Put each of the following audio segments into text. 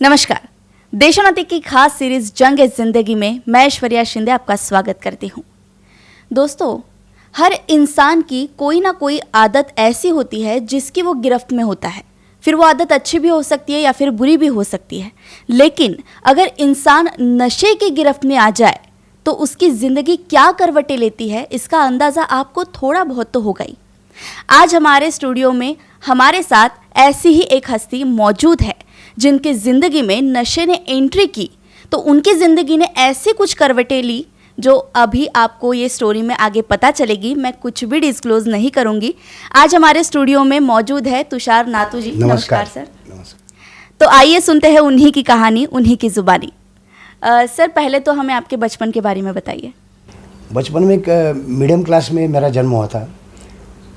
नमस्कार। देशोन्नति की खास सीरीज जंग ए जिंदगी में मैं ऐश्वर्या शिंदे आपका स्वागत करती हूँ। दोस्तों, हर इंसान की कोई ना कोई आदत ऐसी होती है जिसकी वो गिरफ्त में होता है। फिर वो आदत अच्छी भी हो सकती है या फिर बुरी भी हो सकती है, लेकिन अगर इंसान नशे की गिरफ्त में आ जाए तो उसकी ज़िंदगी क्या करवटें लेती है, इसका अंदाज़ा आपको थोड़ा बहुत तो होगा ही। आज हमारे स्टूडियो में हमारे साथ ऐसी ही एक हस्ती मौजूद है जिनकी ज़िंदगी में नशे ने एंट्री की तो उनकी ज़िंदगी ने ऐसी कुछ करवटें ली जो अभी आपको ये स्टोरी में आगे पता चलेगी। मैं कुछ भी डिस्क्लोज नहीं करूंगी। आज हमारे स्टूडियो में मौजूद है तुषार नातू जी। नमस्कार सर। नमस्कार। तो आइए सुनते हैं उन्हीं की कहानी, उन्हीं की ज़ुबानी। सर, पहले तो हमें आपके बचपन के बारे में बताइए। बचपन में एक मीडियम क्लास में मेरा जन्म हुआ था।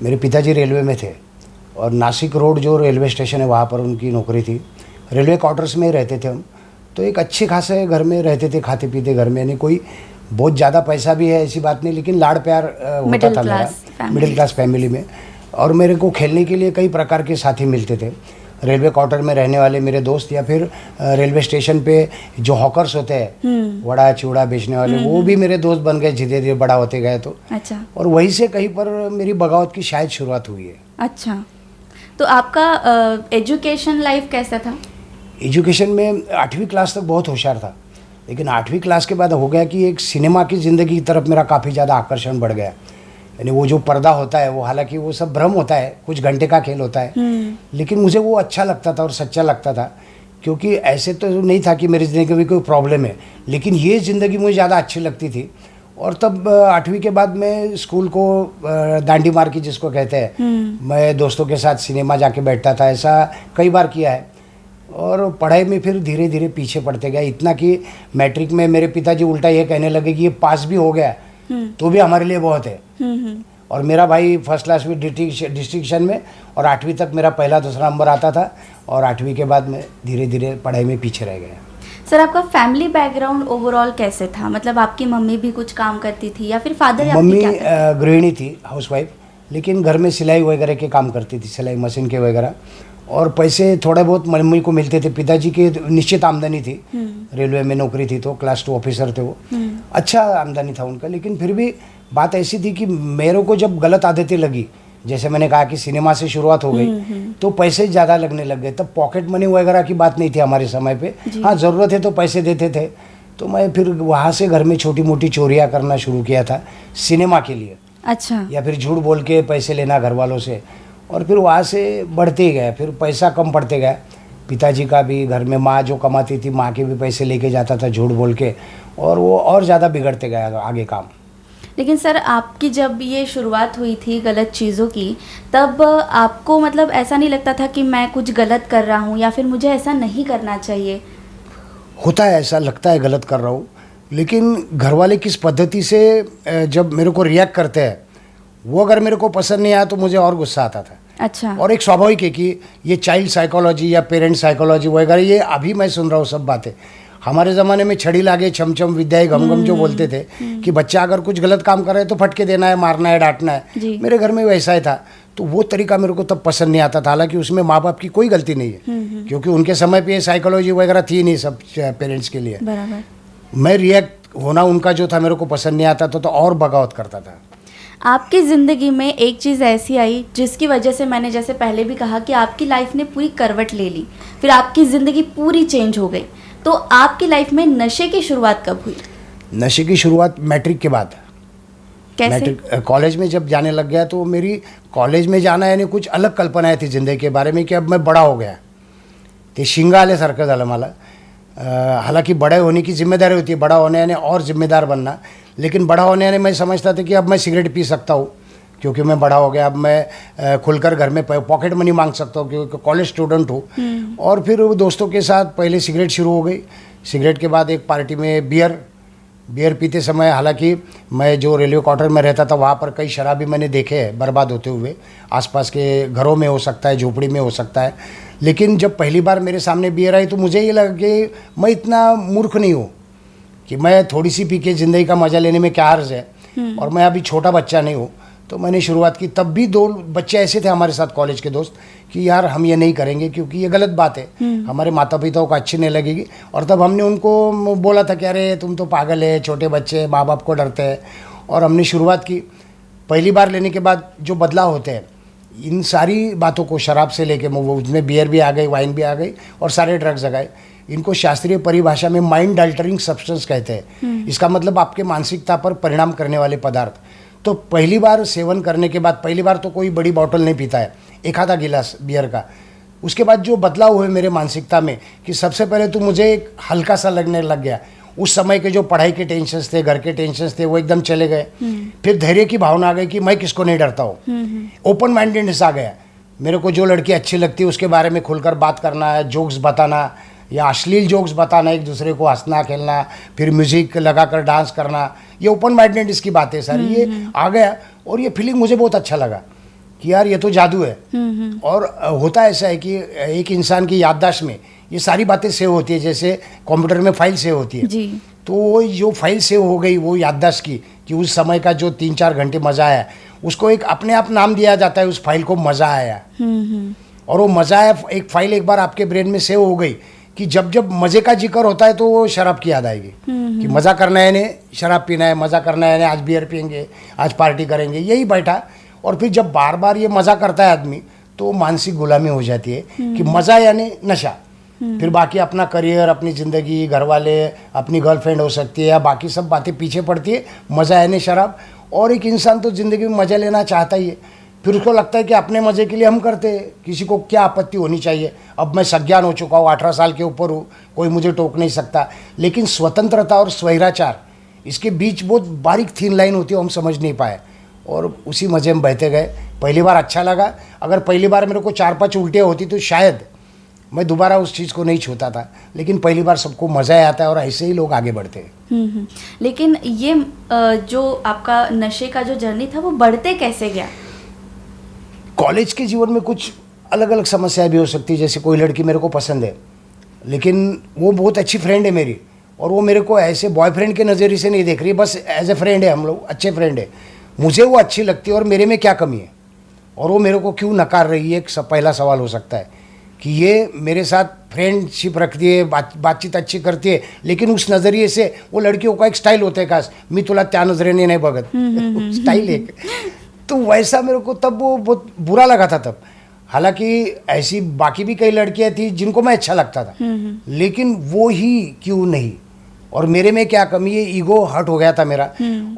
मेरे पिताजी रेलवे में थे और नासिक रोड जो रेलवे स्टेशन है वहाँ पर उनकी नौकरी थी। रेलवे क्वार्टर्स में ही रहते थे हम, तो एक अच्छे खासे घर में रहते थे, खाते पीते घर में। यानी कोई बहुत ज़्यादा पैसा भी है ऐसी बात नहीं, लेकिन लाड़ प्यार होता था मेरा मिडिल क्लास फैमिली में। और मेरे को खेलने के लिए कई प्रकार के साथी मिलते थे। रेलवे क्वार्टर में रहने वाले मेरे दोस्त या फिर रेलवे स्टेशन पे जो हॉकर्स होते हैं, वड़ा चिवड़ा बेचने वाले, वो भी मेरे दोस्त बन गए धीरे धीरे बड़ा होते गए तो। अच्छा। और वहीं से कहीं पर मेरी बगावत की शायद शुरुआत हुई है। अच्छा, तो आपका एजुकेशन लाइफ कैसा था? एजुकेशन में 8वीं क्लास तक बहुत होशियार था, लेकिन 8वीं क्लास के बाद हो गया कि एक सिनेमा की ज़िंदगी की तरफ मेरा काफ़ी ज़्यादा आकर्षण बढ़ गया। यानी वो जो पर्दा होता है वो, हालांकि वो सब भ्रम होता है, कुछ घंटे का खेल होता है, लेकिन मुझे वो अच्छा लगता था और सच्चा लगता था। क्योंकि ऐसे तो नहीं था कि मेरी ज़िंदगी में कोई प्रॉब्लम है, लेकिन ये ज़िंदगी मुझे ज़्यादा अच्छी लगती थी। और तब 8वीं के बाद मैं स्कूल को दांडी मार की जिसको कहते हैं, मैं दोस्तों के साथ सिनेमा जाके बैठता था। ऐसा कई बार किया है। और पढ़ाई में फिर धीरे धीरे पीछे पड़ते गए, इतना कि मैट्रिक में मेरे पिताजी उल्टा ये कहने लगे कि ये पास भी हो गया तो भी हमारे लिए बहुत है। और मेरा भाई फर्स्ट क्लास में डिस्ट्रिक्शन में, और 8वीं तक मेरा पहला दूसरा नंबर आता था। और 8वीं के बाद मैं धीरे धीरे पढ़ाई में पीछे रह गया। सर, आपका फैमिली बैकग्राउंड ओवरऑल कैसे था? मतलब आपकी मम्मी भी कुछ काम करती थी या फिर फादर? मम्मी गृहिणी थी, हाउसवाइफ, लेकिन घर में सिलाई वगैरह के काम करती थी, सिलाई मशीन के वगैरह। और पैसे थोड़े बहुत मम्मी को मिलते थे। पिताजी की निश्चित आमदनी थी, रेलवे में नौकरी थी तो क्लास 2 ऑफिसर थे वो, अच्छा आमदनी था उनका। लेकिन फिर भी बात ऐसी थी कि मेरे को जब गलत आदतें लगी, जैसे मैंने कहा कि सिनेमा से शुरुआत हो गई, तो पैसे ज़्यादा लगने लग गए। तब पॉकेट मनी वगैरह की बात नहीं थी हमारे समय पे। हाँ, ज़रूरत है तो पैसे देते थे। तो मैं फिर वहाँ से घर में छोटी मोटी चोरियाँ करना शुरू किया था सिनेमा के लिए। अच्छा। या फिर झूठ बोल के पैसे लेना घर वालों से। और फिर वहाँ से बढ़ते ही गए, फिर पैसा कम पड़ते गए। पिताजी का भी, घर में माँ जो कमाती थी माँ के भी पैसे लेके जाता था झूठ बोल के, और वो और ज़्यादा बिगड़ते गया आगे काम। लेकिन सर, आपकी जब ये शुरुआत हुई थी गलत चीज़ों की, तब आपको मतलब ऐसा नहीं लगता था कि मैं कुछ गलत कर रहा हूँ या फिर मुझे ऐसा नहीं करना चाहिए? होता है, ऐसा लगता है गलत कर रहा हूँ, लेकिन घर वाले किस पद्धति से जब मेरे को रिएक्ट करते हैं, वो अगर मेरे को पसंद नहीं आया तो मुझे और गुस्सा आता था। अच्छा। और एक स्वाभाविक है कि ये चाइल्ड साइकोलॉजी या पेरेंट साइकोलॉजी वगैरह, ये अभी मैं सुन रहा हूँ सब बातें। हमारे ज़माने में छड़ी लागे छमछम विद्या घम घम जो बोलते थे कि बच्चा अगर कुछ गलत काम कर रहा है तो फटके देना है, मारना है, डांटना है। मेरे घर में वैसा ही था, तो वो तरीका मेरे को तब पसंद नहीं आता था। हालांकि उसमें माँ बाप की कोई गलती नहीं है, क्योंकि उनके समय पे ये साइकोलॉजी वगैरह थी नहीं सब पेरेंट्स के लिए। मैं रिएक्ट होना उनका जो था मेरे को पसंद नहीं आता था, तो और बगावत करता था। आपकी ज़िंदगी में एक चीज़ ऐसी आई जिसकी वजह से, मैंने जैसे पहले भी कहा कि आपकी लाइफ ने पूरी करवट ले ली, फिर आपकी ज़िंदगी पूरी चेंज हो गई। तो आपकी लाइफ में नशे की शुरुआत कब हुई? नशे की शुरुआत मैट्रिक के बाद। कैसे? मैट्रिक कॉलेज में जब जाने लग गया तो मेरी कॉलेज में जाना यानी कुछ अलग कल्पनाएं थी ज़िंदगी के बारे में कि अब मैं बड़ा हो गया, ते शिंगा आल्यासारखं झालं मला। हालांकि बड़े होने की जिम्मेदारी होती है, बड़ा होने यानी और जिम्मेदार बनना, लेकिन बड़ा होने यानी मैं समझता था कि अब मैं सिगरेट पी सकता हूँ क्योंकि मैं बड़ा हो गया। अब मैं खुलकर घर में पॉकेट मनी मांग सकता हूँ क्योंकि कॉलेज स्टूडेंट हूँ। और फिर दोस्तों के साथ पहले सिगरेट शुरू हो गई। सिगरेट के बाद एक पार्टी में बियर पीते समय, हालांकि मैं जो रेलवे क्वार्टर में रहता था वहाँ पर कई शराबी मैंने देखे हैं बर्बाद होते हुए, आसपास के घरों में हो सकता है, झोपड़ी में हो सकता है। लेकिन जब पहली बार मेरे सामने बियर आई तो मुझे ये लगा कि मैं इतना मूर्ख नहीं हूँ कि मैं थोड़ी सी पी के ज़िंदगी का मज़ा लेने में क्या अर्ज़ है, और मैं अभी छोटा बच्चा नहीं हूँ। तो मैंने शुरुआत की। तब भी 2 बच्चे ऐसे थे हमारे साथ कॉलेज के दोस्त कि यार हम ये नहीं करेंगे क्योंकि ये गलत बात है, हमारे माता पिताओं को अच्छी नहीं लगेगी। और तब हमने उनको बोला था कि अरे तुम तो पागल है, छोटे बच्चे माँ बाप को डरते हैं। और हमने शुरुआत की। पहली बार लेने के बाद जो बदलाव होते हैं, इन सारी बातों को, शराब से लेके वो उसमें बियर भी आ गई, वाइन भी आ गई और सारे ड्रग्स आ गए, इनको शास्त्रीय परिभाषा में माइंड अल्टरिंग सब्सटेंस कहते हैं। इसका मतलब आपके मानसिकता पर परिणाम करने वाले पदार्थ। तो पहली बार सेवन करने के बाद, पहली बार तो कोई बड़ी बॉटल नहीं पीता है, एक आधा गिलास बियर का। उसके बाद जो बदलाव हुए मेरे मानसिकता में कि सबसे पहले तो मुझे एक हल्का सा लगने लग गया। उस समय के जो पढ़ाई के टेंशन्स थे, घर के टेंशन्स थे, वो एकदम चले गए। फिर धैर्य की भावना आ गई कि मैं किसको नहीं डरता हूँ। ओपन माइंडेडनेस आ गया। मेरे को जो लड़की अच्छी लगती है उसके बारे में खुलकर बात करना है, जोक्स बताना या अश्लील जोक्स बताना, एक दूसरे को हंसना खेलना, फिर म्यूजिक लगाकर डांस करना, ये ओपन माइंडेडनेस की बात है सर। ये आ गया और ये फीलिंग मुझे बहुत अच्छा लगा कि यार ये तो जादू है। और होता ऐसा है कि एक इंसान की याददाश्त में ये सारी बातें सेव होती है, जैसे कंप्यूटर में फाइल सेव होती है जी। तो वो जो फाइल सेव हो गई वो याददाश्त की कि उस समय का जो 3-4 घंटे मज़ा आया, उसको एक अपने आप नाम दिया जाता है उस फाइल को, मज़ा आया। और वो मज़ा आया एक फाइल एक बार आपके ब्रेन में सेव हो गई कि जब जब मज़े का जिक्र होता है तो वो शराब की याद आएगी कि मज़ा करना है ने, शराब पीना है, मज़ा करना है ने, आज बियर पियेंगे, आज पार्टी करेंगे, यही बैठा। और फिर जब बार बार ये मज़ा करता है आदमी तो मानसिक गुलामी हो जाती है कि मज़ा यानी नशा। फिर बाकी अपना करियर, अपनी ज़िंदगी, घर वाले, अपनी गर्लफ्रेंड हो सकती है या बाकी सब बातें पीछे पड़ती है, मज़ा यानी शराब। और एक इंसान तो ज़िंदगी में मज़ा लेना चाहता ही है। फिर उसको लगता है कि अपने मज़े के लिए हम करते हैं, किसी को क्या आपत्ति होनी चाहिए। अब मैं सज्ञान हो चुका हूँ, 18 साल के ऊपर हूँ, कोई मुझे टोक नहीं सकता। लेकिन स्वतंत्रता और स्वैराचार, इसके बीच बहुत बारीक थीन लाइन होती है, हम समझ नहीं पाए और उसी मज़े में बहते गए। पहली बार अच्छा लगा। अगर पहली बार मेरे को 4-5 उल्टियाँ होती तो शायद मैं दोबारा उस चीज़ को नहीं छूता था। लेकिन पहली बार सबको मज़ा आता है और ऐसे ही लोग आगे बढ़ते हैं। लेकिन ये जो आपका नशे का जो जर्नी था वो बढ़ते कैसे गया? कॉलेज के जीवन में कुछ अलग अलग समस्याएं भी हो सकती है। जैसे कोई लड़की मेरे को पसंद है, लेकिन वो बहुत अच्छी फ्रेंड है मेरी, और वो मेरे को ऐसे बॉयफ्रेंड के नज़रिए से नहीं देख रही, बस एज ए फ्रेंड है, हम लोग अच्छे फ्रेंड है। मुझे वो अच्छी लगती है और मेरे में क्या कमी है और वो मेरे को क्यों नकार रही है, एक पहला सवाल हो सकता है कि ये मेरे साथ फ्रेंडशिप रखती है, बातचीत अच्छी करती है, लेकिन उस नज़रिए से वो लड़कियों का एक स्टाइल होता है, खास मी तुला त्या नजरेने नहीं बघत स्टाइल एक। तो वैसा मेरे को तब वो बहुत बुरा लगा था तब। हालांकि ऐसी बाकी भी कई लड़कियां थी जिनको मैं अच्छा लगता था, लेकिन वो ही क्यों नहीं, और मेरे में क्या कमी है, ईगो हर्ट हो गया था मेरा।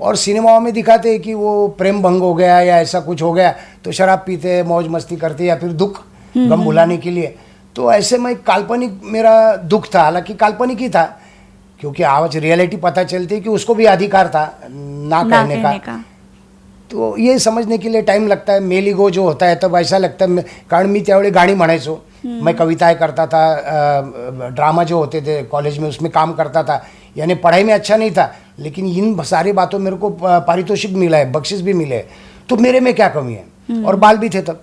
और सिनेमाओं में दिखाते हैं कि वो प्रेम भंग हो गया या ऐसा कुछ हो गया तो शराब पीते, मौज मस्ती करते या फिर दुख गम भुलाने के लिए। तो ऐसे में काल्पनिक मेरा दुख था, हालांकि काल्पनिक ही था, क्योंकि आज रियलिटी पता चलती है कि उसको भी अधिकार था ना कहने का। तो ये समझने के लिए टाइम लगता है। मेल ईगो जो होता है तब ऐसा लगता है, कारण मी त्यावेळी गाणी म्हणायचो, मैं कविताएं करता था, ड्रामा जो होते थे कॉलेज में उसमें काम करता था, यानी पढ़ाई में अच्छा नहीं था, लेकिन इन सारी बातों मेरे को पारितोषिक मिला है, बख्शिश भी मिले, तो मेरे में क्या कमी है, और बाल भी थे तब।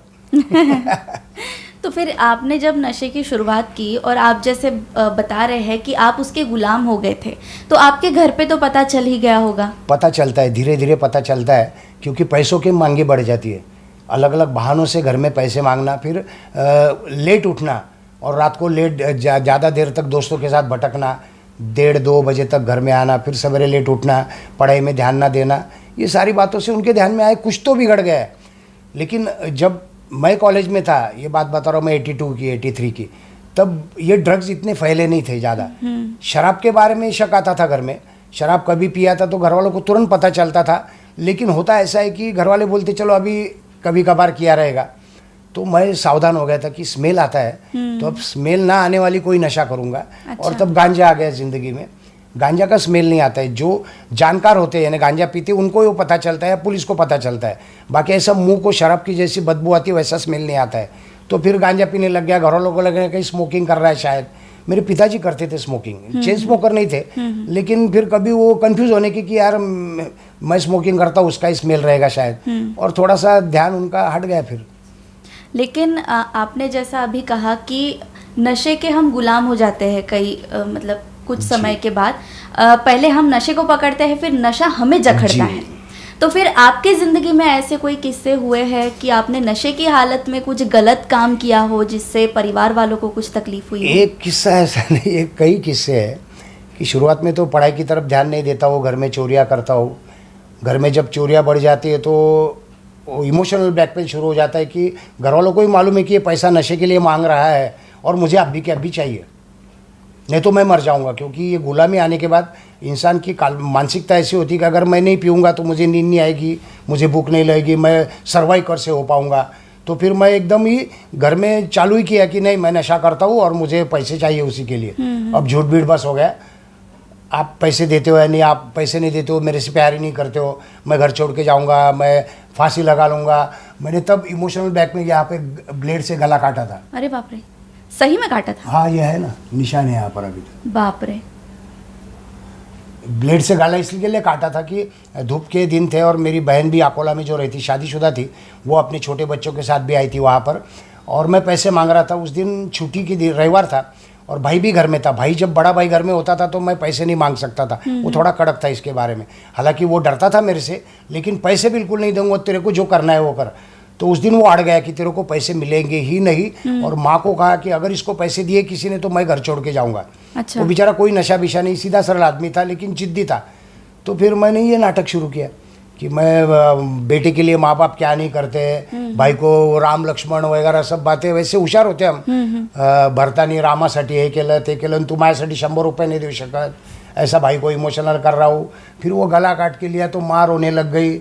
तो फिर आपने जब नशे की शुरुआत की और आप जैसे बता रहे हैं कि आप उसके गुलाम हो गए थे, तो आपके घर पे तो पता चल ही गया होगा? पता चलता है, धीरे धीरे पता चलता है, क्योंकि पैसों की मांगे बढ़ जाती है, अलग अलग बहानों से घर में पैसे मांगना, फिर लेट उठना और रात को लेट ज़्यादा देर तक दोस्तों के साथ भटकना, 1:30-2 बजे तक घर में आना, फिर सवेरे लेट उठना, पढ़ाई में ध्यान ना देना, ये सारी बातों से उनके ध्यान में आए कुछ तो बिगड़ गया है। लेकिन जब मैं कॉलेज में था, ये बात बता रहा हूँ मैं 82 की 83 की, तब ये ड्रग्स इतने फैले नहीं थे ज़्यादा। शराब के बारे में शक आता था घर में, शराब कभी पिया था तो घर वालों को तुरंत पता चलता था, लेकिन होता ऐसा है कि घर वाले बोलते चलो अभी कभी कभार किया रहेगा, तो मैं सावधान हो गया था कि स्मेल आता है तो अब स्मेल ना आने वाली कोई नशा करूँगा। अच्छा। और तब गांजा आ गया ज़िंदगी में। गांजा का स्मेल नहीं आता है, जो जानकार होते हैं यानी गांजा पीते उनको वो पता चलता है, पुलिस को पता चलता है, बाकी ऐसा मुंह को शराब की जैसी बदबू आती है वैसा स्मेल नहीं आता है। तो फिर गांजा पीने लग गया, घर वालों को लग गया कहीं स्मोकिंग कर रहा है शायद। मेरे पिताजी करते थे स्मोकिंग, चेन स्मोकर नहीं थे, लेकिन फिर कभी वो कंफ्यूज होने की कि यार मैं स्मोकिंग करता हूँ उसका ही स्मेल रहेगा शायद, और थोड़ा सा ध्यान उनका हट गया फिर। लेकिन आपने जैसा अभी कहा कि नशे के हम गुलाम हो जाते हैं कई कुछ समय के बाद। पहले हम नशे को पकड़ते हैं, फिर नशा हमें जकड़ता है। तो फिर आपके ज़िंदगी में ऐसे कोई किस्से हुए हैं कि आपने नशे की हालत में कुछ गलत काम किया हो जिससे परिवार वालों को कुछ तकलीफ हुई हो? एक किस्सा ऐसा नहीं, एक कई किस्से हैं कि शुरुआत में तो पढ़ाई की तरफ ध्यान नहीं देता हूँ, घर में चोरियाँ करता हूँ। घर में जब चोरियाँ बढ़ जाती है तो वो इमोशनल ब्लैकमेल शुरू हो जाता है कि घर वालों को भी मालूम है कि ये पैसा नशे के लिए मांग रहा है और मुझे अभी के अभी चाहिए, नहीं तो मैं मर जाऊंगा। क्योंकि ये गुलामी आने के बाद इंसान की मानसिकता ऐसी होती है कि अगर मैं नहीं पीऊँगा तो मुझे नींद नहीं आएगी, मुझे भूख नहीं लगेगी, मैं सर्वाइव कैसे हो पाऊँगा। तो फिर मैं एकदम ही घर में चालू ही किया कि नहीं, मैं नशा करता हूँ और मुझे पैसे चाहिए उसी के लिए। अब झूठ बीठ बस हो गया, आप पैसे देते हो या नहीं, आप पैसे नहीं देते हो, मेरे से प्यार ही नहीं करते हो, मैं घर छोड़ के जाऊँगा, मैं फांसी लगा लूँगा। मैंने तब इमोशनल ब्लैक में यहाँ पे ब्लेड से गला काटा था। अरे बाप रे, सही में काटा था? हाँ, ये है ना, निशान है यहाँ पर अभी तो। बाप रे। ब्लेड से गला इसलिए काटा था कि धूप के दिन थे और मेरी बहन भी अकोला में जो रहती, शादीशुदा थी, वो अपने छोटे बच्चों के साथ भी आई थी वहाँ पर, और मैं पैसे मांग रहा था। उस दिन छुट्टी की दिन, रविवार था, और भाई भी घर में था। भाई जब बड़ा भाई घर में होता था तो मैं पैसे नहीं मांग सकता था, वो थोड़ा कड़क था इसके बारे में। हालांकि वो डरता था मेरे से, लेकिन पैसे बिल्कुल नहीं दूंगा, तेरे को जो करना है वो कर। तो उस दिन वो अड़ गया कि तेरे को पैसे मिलेंगे ही नहीं, और माँ को कहा कि अगर इसको पैसे दिए किसी ने तो मैं घर छोड़ के जाऊँगा। अच्छा। वो बेचारा कोई नशा विशा नहीं, सीधा सरल आदमी था, लेकिन जिद्दी था। तो फिर मैंने ये नाटक शुरू किया कि मैं बेटे के लिए माँ बाप क्या नहीं करते, भाई को राम लक्ष्मण वगैरह सब बातें, वैसे हुशार होते हम, भरतानी रामासाठी हे केलं ते केलं, तू माझ्यासाठी 100 रुपये नहीं देऊ शकत, ऐसा भाई को इमोशनल कर रहा हूँ। फिर वो गला काट के लिया तो माँ रोने लग गई,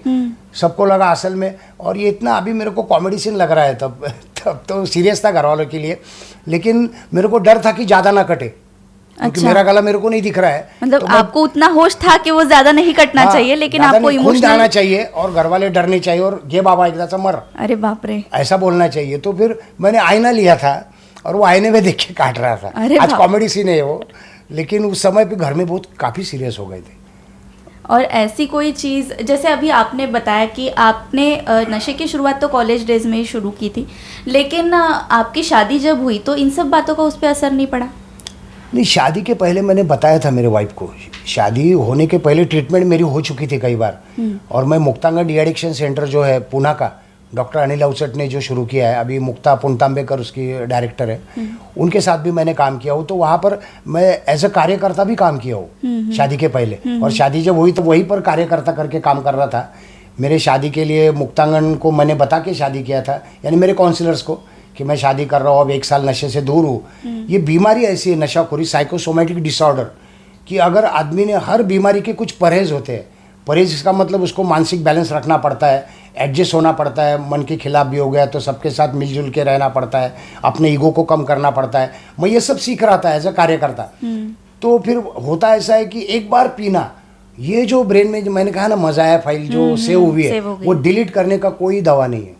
सबको लगा असल में, और ये इतना अभी मेरे को कॉमेडी सीन लग रहा है, तब तो सीरियस था घर वालों के लिए, लेकिन मेरे को डर था कि ज़्यादा ना कटे, क्योंकि मेरा गला मेरे को नहीं दिख रहा है। मतलब तो आपको उतना होश था कि वो ज्यादा नहीं कटना चाहिए, लेकिन आपको इमोशनल आना चाहिए और घर वाले डरने चाहिए, और ये बाबा एकदाचा मर, अरे बाप रे, ऐसा बोलना चाहिए। तो फिर मैंने आईना लिया था और वो आईने में देख के काट रहा था। आज कॉमेडी सीन है वो, लेकिन उस समय पे घर में बहुत काफ़ी सीरियस हो गए थे। और ऐसी कोई चीज़, जैसे अभी आपने बताया कि आपने नशे की शुरुआत तो कॉलेज डेज में ही शुरू की थी, लेकिन आपकी शादी जब हुई तो इन सब बातों का उस पर असर नहीं पड़ा? नहीं, शादी के पहले मैंने बताया था मेरे वाइफ को, शादी होने के पहले ट्रीटमेंट मेरी हो चुकी थी कई बार, और मैं मुक्तांगण डी एडिक्शन सेंटर जो है पूना का, डॉक्टर अनिल अवचट ने जो शुरू किया है, अभी मुक्ता पुनतांबेकर उसकी डायरेक्टर है, उनके साथ भी मैंने काम किया हूँ। तो वहाँ पर मैं एज अ कार्यकर्ता भी काम किया हूँ शादी के पहले, और शादी जब हुई तो वहीं पर कार्यकर्ता करके काम कर रहा था। मेरे शादी के लिए मुक्तांगण को मैंने बता के शादी किया था, यानी मेरे काउंसलर्स को, कि मैं शादी कर रहा हूँ, अब 1 साल नशे से दूर हूँ। ये बीमारी ऐसी है नशाखोरी, साइकोसोमेटिक डिसऑर्डर, कि अगर आदमी ने, हर बीमारी के कुछ परहेज होते हैं। परहेज इसका मतलब उसको मानसिक बैलेंस रखना पड़ता है, एडजस्ट होना पड़ता है, मन के खिलाफ भी हो गया तो सबके साथ मिलजुल के रहना पड़ता है, अपने ईगो को कम करना पड़ता है। मैं ये सब सीख रहा था एज अ कार्यकर्ता। तो फिर होता ऐसा है कि एक बार पीना, ये जो ब्रेन में जो मैंने कहा ना मज़ाया फाइल जो सेव हुई है, वो डिलीट करने का कोई दवा नहीं है।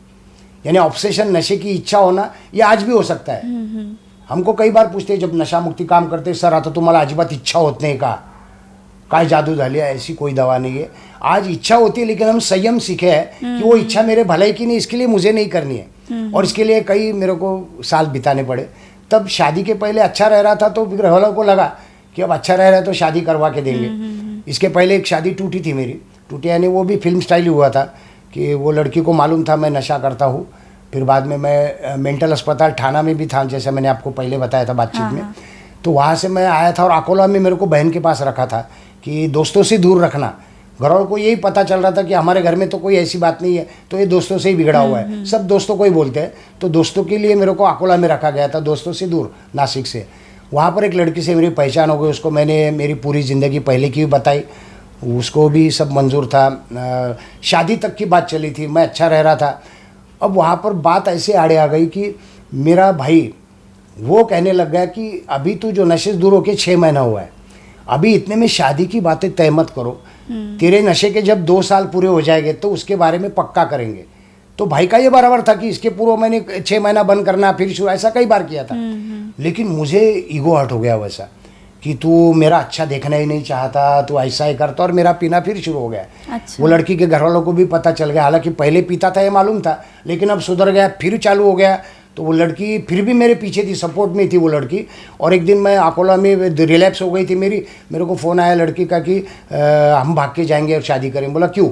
यानी ऑब्सेशन, नशे की इच्छा होना, ये आज भी हो सकता है। हमको कई बार पूछते हैं जब नशा मुक्ति काम करते, सर आता तुम्हाला अजिबात इच्छा होत नाही का, काय जादू झाली है? ऐसी कोई दवा नहीं है। आज इच्छा होती है, लेकिन हम संयम सीखे हैं कि वो इच्छा मेरे भलाई की नहीं, इसके लिए मुझे नहीं करनी है, और इसके लिए कई मेरे को साल बिताने पड़े। तब शादी के पहले अच्छा रह रहा था, तो घर वालों को लगा कि अब अच्छा रह रहा है तो शादी करवा के देंगे। इसके पहले एक शादी टूटी थी मेरी, टूटी यानी वो भी फिल्म स्टाइल ही हुआ था कि वो लड़की को मालूम था मैं नशा करता हूँ। फिर बाद में मैं मेंटल अस्पताल थाना में भी था, जैसे मैंने आपको पहले बताया था बातचीत में। तो वहाँ से मैं आया था, और अकोला में मेरे को बहन के पास रखा था कि दोस्तों से दूर रखना। घर वालों को यही पता चल रहा था कि हमारे घर में तो कोई ऐसी बात नहीं है, तो ये दोस्तों से ही बिगड़ा हुआ है, सब दोस्तों को ही बोलते हैं। तो दोस्तों के लिए मेरे को अकोला में रखा गया था, दोस्तों से दूर, नासिक से। वहाँ पर एक लड़की से मेरी पहचान हो गई, उसको मैंने मेरी पूरी ज़िंदगी पहले की भी बताई, उसको भी सब मंजूर था। शादी तक की बात चली थी, मैं अच्छा रह रहा था। अब वहाँ पर बात ऐसे आड़े आ गई कि मेरा भाई वो कहने लग गया कि अभी तू जो नशे से दूर होके 6 महीना हुआ है, अभी इतने में शादी की बातें तय मत करो, तेरे नशे के जब 2 साल पूरे हो जाएंगे तो उसके बारे में पक्का करेंगे। तो भाई का ये बराबर था कि इसके पूर्व मैंने 6 महीना बंद करना, फिर शुरू, ऐसा कई बार किया था। लेकिन मुझे ईगो हर्ट हो गया वैसा कि तू मेरा अच्छा देखना ही नहीं चाहता, तू ऐसा ही करता, और मेरा पीना फिर शुरू हो गया। अच्छा। वो लड़की के घर वालों को भी पता चल गया, हालांकि पहले पीता था ये मालूम था, लेकिन अब सुधर गया, फिर चालू हो गया। तो वो लड़की फिर भी मेरे पीछे थी, सपोर्ट में थी वो लड़की। और एक दिन मैं अकोला में रिलैप्स हो गई थी मेरे को फ़ोन आया लड़की का कि हम भाग के जाएंगे और शादी करेंगे। बोला क्यों?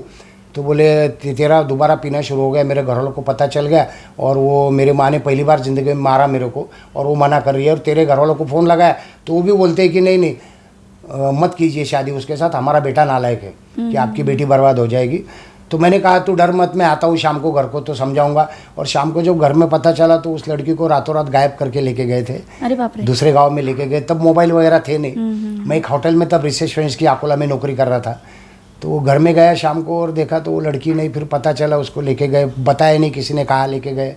तो बोले तेरा दोबारा पीना शुरू हो गया, मेरे घर वालों को पता चल गया और वो मेरे माँ ने पहली बार ज़िंदगी में मारा मेरे को और वो मना कर रही है। और तेरे घर वालों को फ़ोन लगाया तो वो भी बोलते हैं कि नहीं नहीं मत कीजिए शादी उसके साथ, हमारा बेटा नालायक है कि आपकी बेटी बर्बाद हो जाएगी। तो मैंने कहा तू डर मत, मैं आता हूँ शाम को घर को तो समझाऊंगा। और शाम को जब घर में पता चला तो उस लड़की को रातों रात गायब करके लेके गए थे। अरे बाप रे। दूसरे गांव में लेके गए, तब मोबाइल वगैरह थे नहीं। मैं एक होटल में तब रिसेप्शनिस्ट की अकोला में नौकरी कर रहा था। तो वो घर में गया शाम को और देखा तो वो लड़की नहीं, फिर पता चला उसको लेके गए, बताया नहीं किसी ने, कहा लेके गए।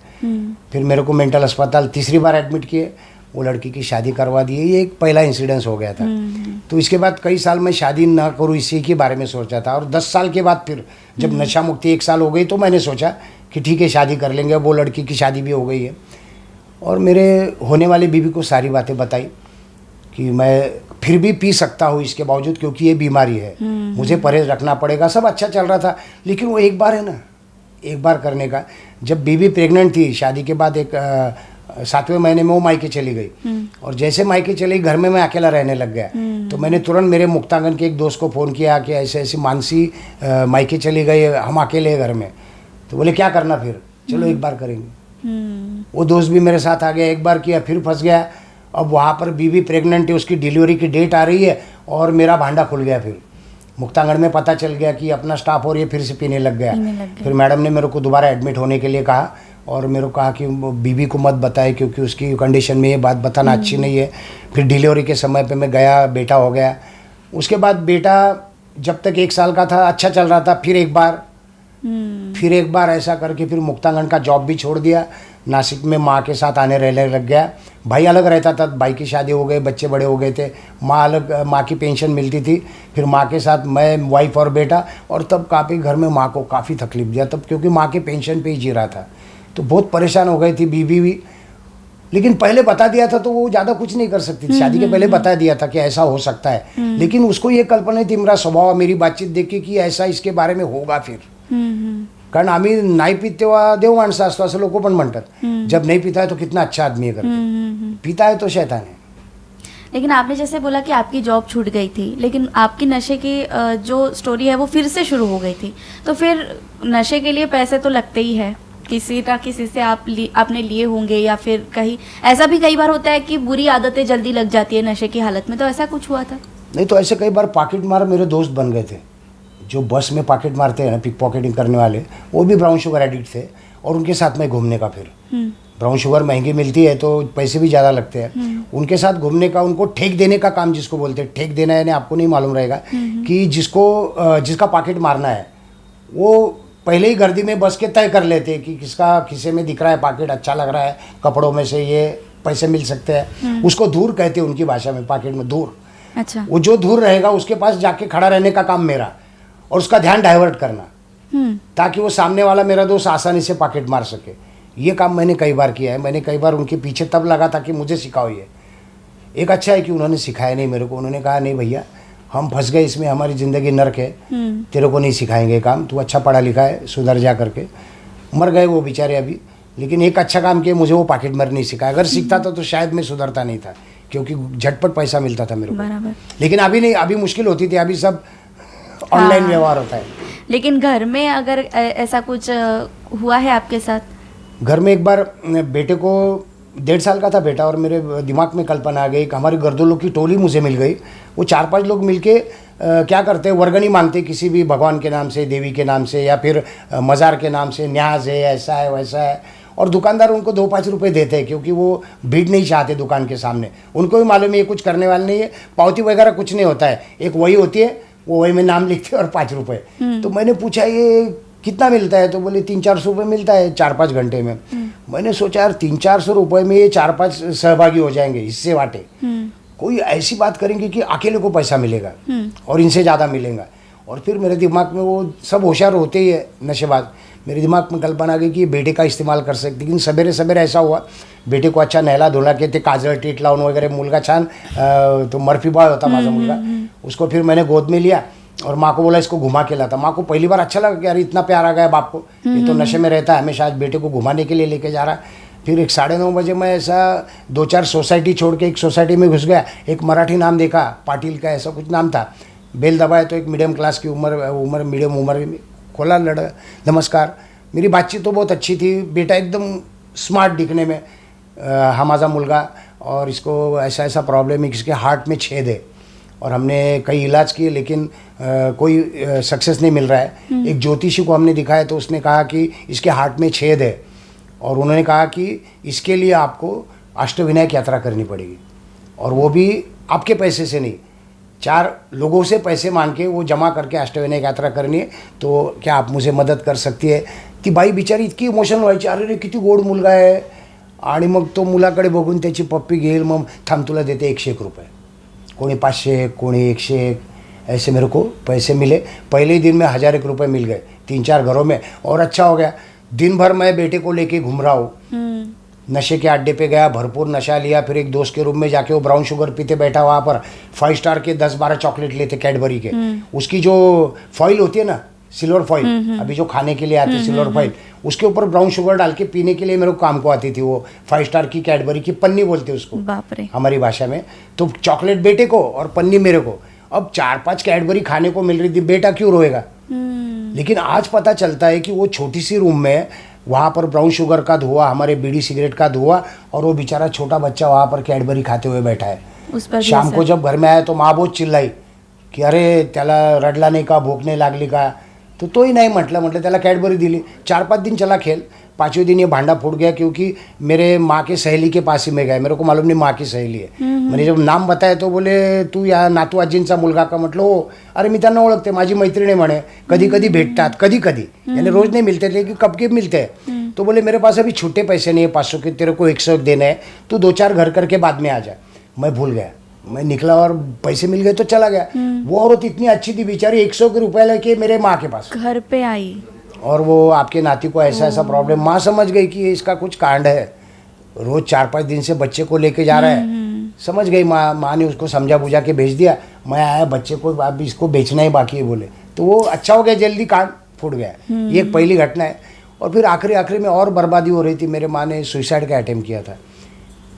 फिर मेरे को मेंटल अस्पताल तीसरी बार एडमिट किए, वो लड़की की शादी करवा दी। ये एक पहला इंसिडेंस हो गया था। तो इसके बाद कई साल मैं शादी ना करूँ इसी के बारे में सोचा था। और 10 साल के बाद फिर जब नशा मुक्ति 1 साल हो गई तो मैंने सोचा कि ठीक है शादी कर लेंगे। वो लड़की की शादी भी हो गई है और मेरे होने वाली बीवी को सारी बातें बताई कि मैं फिर भी पी सकता हूँ इसके बावजूद, क्योंकि ये बीमारी है, मुझे परहेज रखना पड़ेगा। सब अच्छा चल रहा था, लेकिन वो एक बार है ना, एक बार करने का। जब बीवी प्रेग्नेंट थी शादी के बाद, एक 7वें महीने में वो मायके चली गई। और जैसे मायके चली, घर में मैं अकेला रहने लग गया। तो मैंने तुरंत मेरे मुक्तांगन के एक दोस्त को फ़ोन किया कि ऐसे ऐसे मानसी मायके चली गई, हम अकेले हैं घर में। तो बोले क्या करना फिर, चलो एक बार करेंगे। वो दोस्त भी मेरे साथ आ गया, एक बार किया, फिर फंस गया। अब वहाँ पर बीवी प्रेग्नेंट है, उसकी डिलीवरी की डेट आ रही है और मेरा भांडा खुल गया। फिर मुक्तांगण में पता चल गया कि अपना स्टाफ और ये फिर से पीने लग गया। फिर मैडम ने मेरे को दोबारा एडमिट होने के लिए कहा और मेरे को कहा कि बीवी को मत बताए क्योंकि उसकी कंडीशन में ये बात बताना अच्छी नहीं है। फिर डिलीवरी के समय पे मैं गया, बेटा हो गया। उसके बाद बेटा जब तक 1 साल का था अच्छा चल रहा था। फिर एक बार ऐसा करके फिर मुक्तांगण का जॉब भी छोड़ दिया, नासिक में माँ के साथ आने रहने लग गया। भाई अलग रहता था, भाई की शादी हो गई, बच्चे बड़े हो गए थे, माँ अलग, माँ की पेंशन मिलती थी। फिर माँ के साथ मैं, वाइफ और बेटा। और तब काफ़ी घर में माँ को काफ़ी तकलीफ दिया तब, क्योंकि माँ के पेंशन पे ही जी रहा था। तो बहुत परेशान हो गई थी बीवी भी। लेकिन पहले बता दिया था तो वो ज़्यादा कुछ नहीं कर सकती थी। शादी के पहले बता दिया था कि ऐसा हो सकता है। लेकिन उसको ये कल्पना नहीं थी, मेरा स्वभाव, मेरी बातचीत देख के, कि ऐसा इसके बारे में होगा फिर। कारण आम्ही नाही पित तेव्हा देव माणसं असतो असं लोक पण म्हणतात। जब नहीं पीता है तो कितना अच्छा आदमी है करके, पीता है तो शैतान है। लेकिन आपने जैसे बोला कि आपकी जॉब छूट गई थी, लेकिन आपकी नशे की जो स्टोरी है वो फिर से शुरू हो गई थी। तो फिर नशे के लिए पैसे तो लगते ही है, किसी ना किसी से आपने लिए होंगे, या फिर कहीं ऐसा भी कई बार होता है कि बुरी आदतें जल्दी लग जाती है नशे की हालत में। तो ऐसा कुछ हुआ था? नहीं, तो ऐसे कई बार पॉकेट मार मेरे दोस्त बन गए थे। जो बस में पॉकेट मारते हैं ना, पिक पॉकेटिंग करने वाले, वो भी ब्राउन शुगर एडिक्ट थे और उनके साथ में घूमने का। फिर ब्राउन शुगर महंगी मिलती है तो पैसे भी ज़्यादा लगते हैं। उनके साथ घूमने का, उनको ठेक देने का काम जिसको बोलते हैं, ठेक देना यानी आपको नहीं मालूम रहेगा कि जिसका पॉकेट मारना है वो पहले ही गर्दी में बस के तय कर लेते हैं कि किसका खिसे में दिख रहा है पॉकेट, अच्छा लग रहा है, कपड़ों में से ये पैसे मिल सकते हैं। उसको धूर कहते हैं उनकी भाषा में, पॉकेट में धूर। अच्छा। वो जो धूर रहेगा उसके पास जाके खड़ा रहने का काम मेरा, और उसका ध्यान डाइवर्ट करना, ताकि वो सामने वाला मेरा दोस्त आसानी से पॉकेट मार सके। ये काम मैंने कई बार किया है। मैंने कई बार उनके पीछे तब लगा था कि मुझे सिखाओ ये। एक अच्छा है कि उन्होंने सिखाया नहीं मेरे को। उन्होंने कहा नहीं भैया, हम फंस गए इसमें, हमारी ज़िंदगी नर्क है, तेरे को नहीं सिखाएंगे काम, तू अच्छा पढ़ा लिखा है, सुधर जा करके। मर गए वो बेचारे अभी, लेकिन एक अच्छा काम किया, मुझे वो पॉकेट मार नहीं सिखाया। अगर सीखता था तो शायद मैं सुधरता नहीं था, क्योंकि झटपट पैसा मिलता था मेरे को। लेकिन अभी नहीं, अभी मुश्किल होती थी, अभी सब ऑनलाइन व्यवहार होता है। लेकिन घर में अगर ऐसा कुछ हुआ है आपके साथ? घर में एक बार बेटे को, 1.5 साल का था बेटा, और मेरे दिमाग में कल्पना आ गई कि हमारी गर्दोलों की टोली मुझे मिल गई। वो 4-5 लोग मिलके क्या करते हैं, वर्गनी मांगते किसी भी भगवान के नाम से, देवी के नाम से, या फिर मज़ार के नाम से, न्याज है, ऐसा है वैसा है। और दुकानदार उनको 2-5 रुपये देते हैं, क्योंकि वो भीड़ नहीं चाहते दुकान के सामने। उनको भी मालूम है ये कुछ करने वाले नहीं है, पावती वगैरह कुछ नहीं होता है, एक वही होती है, वो वही में नाम लिखते हैं और 5 रुपये। तो मैंने पूछा ये कितना मिलता है, तो बोले 300-400 रुपये मिलता है 4-5 घंटे में। मैंने सोचा यार 300-400 रुपये में ये 4-5 सहभागी हो जाएंगे, हिस्से बांटे। कोई ऐसी बात करेंगे कि अकेले को पैसा मिलेगा और इनसे ज़्यादा मिलेगा। और फिर मेरे दिमाग में, वो सब होशियार होते ही है नशेबाज, मेरे दिमाग में कल्पना आ गई कि बेटे का इस्तेमाल कर सकते। लेकिन सवेरे सवेरे ऐसा हुआ, बेटे को अच्छा नहला धुला के, ते काजळ टीट लावून वगैरह, मुलगा छान, तो मर्फी बॉय होता माझा मुलगा, उसको फिर मैंने गोद में लिया और माँ को बोला इसको घुमा के लाता। माँ को पहली बार अच्छा लगा कि यार इतना प्यार आ गया बाप को, ये तो नशे में रहता है, हमेशा आज बेटे को घुमाने के लिए लेके जा रहा है। फिर 9:30 बजे मैं ऐसा 2-4 सोसाइटी छोड़ के एक सोसाइटी में घुस गया। एक मराठी नाम देखा, पाटिल का ऐसा कुछ नाम था। बेल दबाया तो एक मीडियम क्लास की उम्र मीडियम उम्र में, खोला लड़ा, नमस्कार। मेरी बातचीत तो बहुत अच्छी थी, बेटा एकदम स्मार्ट दिखने में, हा माझा मुलगा, और इसको ऐसा ऐसा प्रॉब्लम है कि इसके हार्ट में छेद है, और हमने कई इलाज किए लेकिन कोई सक्सेस नहीं मिल रहा है। एक ज्योतिषी को हमने दिखाया तो उसने कहा कि इसके हार्ट में छेद है, और उन्होंने कहा कि इसके लिए आपको अष्टविनायक यात्रा करनी पड़ेगी, और वो भी आपके पैसे से नहीं, 4 लोगों से पैसे मांग के वो जमा करके अष्टविनायक यात्रा करनी है, तो क्या आप मुझे मदत कर सकती है? ती बाई बिचारी इतकी इमोशनल व्हायची, अरे रे किती गोड मुलगा आहे, आणि मग तो मुलाकडे बघून त्याची पप्पी घेईल, मग थांब तुला देते 101 रुपये, कोणी 500, कोणी 101, ऐसे मेरे को पैसे मिले। पहले ही दिन में 1001 रुपये मिल गए 3-4 घरों में, और अच्छा हो गया। दिन भर मैं बेटे को लेके घूम रहा हूँ, नशे के अड्डे पे गया, भरपूर नशा लिया, फिर एक दोस्त के रूम में जाके वो ब्राउन शुगर पीते बैठा, वहाँ पर 5 स्टार के 10-12 चॉकलेट लेते कैडबरी के, उसकी जो फॉइल होती है ना, सिल्वर फॉइल, अभी जो खाने के लिए आती है सिल्वर फॉइल, उसके ऊपर ब्राउन शुगर डाल के पीने के लिए मेरे को काम को आती थी वो 5 स्टार की कैडबरी की पन्नी बोलते उसको, बाप रे, हमारी भाषा में। तो चॉकलेट बेटे को और पन्नी मेरे को, अब 4-5 कैडबरी खाने को मिल रही थी, बेटा क्यों रोएगा? लेकिन आज पता चलता है कि वो छोटी सी रूम में, वहाँ पर ब्राउन शुगर का धुआं, हमारे बीड़ी सिगरेट का धुआं, और वो बेचारा छोटा बच्चा वहाँ पर कैडबरी खाते हुए बैठा है। उस पर शाम को जब घर में आया तो माँ बहुत चिल्लाई की अरे त्याला रडला नाही का, भूक नाही लागली का? तो तोही नाही म्हटलं त्याला कैडबरी दिली। 4-5 दिन चला खेल, 5वें दिन ये भांडा फूट गया, क्योंकि मेरे माँ के सहेली के पास ही में गए, मेरे को मालूम नहीं माँ की सहेली है। मैंने जब नाम बताया तो बोले तू या नातू आजींचा मुलगा का? म्हटलं हो। अरे मी त्यांना ओळखते, माझी मैत्रीण आहे म्हणे, कधी कधी भेटतात, कधी कधी, यानी रोज नहीं मिलते लेकिन कब के मिलते हैं। तो बोले मेरे पास अभी छूटे पैसे नहीं है 500 के, तेरे को 101 देने हैं, तू 2-4 घर करके बाद में आ जा। मैं भूल गया, मैं निकला और पैसे मिल गए तो चला गया। वो औरत इतनी अच्छी थी बेचारी, 100 के रुपये लेके मेरे माँ के पास घर पे आई, और वो आपके नाती को ऐसा ऐसा प्रॉब्लम, माँ समझ गई कि इसका कुछ कांड है, रोज 4-5 दिन से बच्चे को लेके जा रहा है। समझ गई माँ ने उसको समझा बुझा के भेज दिया। मैं आया बच्चे को, अब इसको बेचना ही बाकी है बोले, तो वो अच्छा हो गया, जल्दी कांड फूट गया। ये एक पहली घटना है। और फिर आखिरी में और बर्बादी हो रही थी, मेरे माँ ने सुसाइड का अटेम्प्ट किया था।